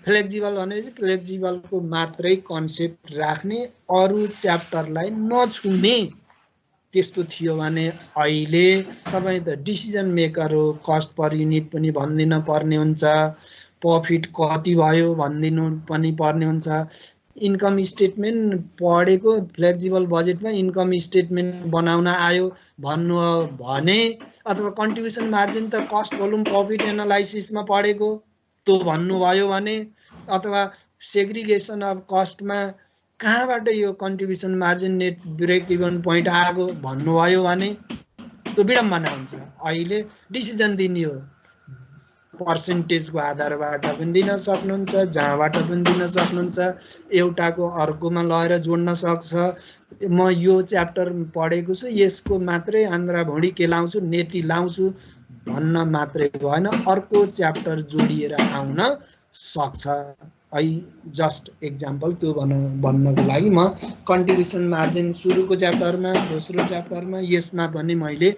S2: फ्लेक्सिबल भनेपछि फ्लेक्सिबलको मात्रै कन्सेप्ट राख्ने, अरू च्याप्टरलाई नछुने त्यस्तो थियो भने अहिले तपाईँ त डिसिजन मेकर हो, कस्ट पर युनिट पनि भनिदिन पर्ने हुन्छ, प्रफिट कति भयो भनिदिनु पनि पर्ने हुन्छ। इन्कम स्टेटमेन्ट पढेको फ्लेक्सिबल बजेटमा इन्कम स्टेटमेन्ट बनाउन आयो भन्नु हो भने, अथवा कन्ट्रिब्युसन मार्जिन त कस्ट भोल्युम प्रफिट एनालाइसिसमा पढेको त्यो भन्नुभयो भने, अथवा सेग्रिगेसन अफ कस्टमा कहाँबाट यो contribution margin net break even point आएको भन्नुभयो भने त्यो विडम्बना हुन्छ। अहिले डिसिजन दिने हो, पर्सेन्टेजको आधारबाट पनि दिन सक्नुहुन्छ, जहाँबाट पनि दिन सक्नुहुन्छ, एउटाको अर्कोमा लगेर जोड्न सक्छ। म यो च्याप्टर पढेको छु, यसको मात्रै आन्द्रा भुँडी केलाउँछु, नेति लाउँछु भन्न मात्रै भएन, अर्को च्याप्टर जोडिएर आउन सक्छ। जस्ट एक्जाम्पल त्यो भन्नको लागि म कन्ट्रिब्युसन मार्जिन सुरुको च्याप्टरमा, दोस्रो च्याप्टरमा यसमा पनि मैले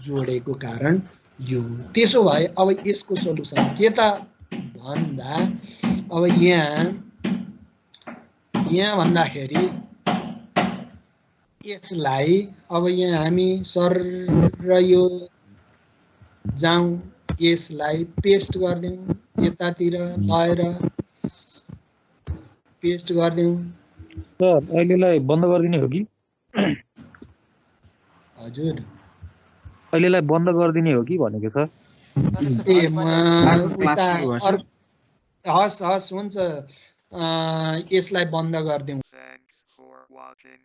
S2: जोडेको कारण यो। त्यसो भए अब यसको सोलुसन के त भन्दा, अब यहाँ भन्दाखेरि यसलाई अब यहाँ हामी सर र यो जाउँ, यसलाई पेस्ट गरिदिउँ, यतातिर लगेर पेस्ट गरिदिउँ।
S5: सर अहिलेलाई बन्द गरिदिने हो कि?
S2: हजुर
S5: अहिलेलाई बन्द गरिदिने हो कि भनेको सर?
S2: ए हस् हुन्छ, यसलाई बन्द गरिदिउँ।
S1: Thanks for watching.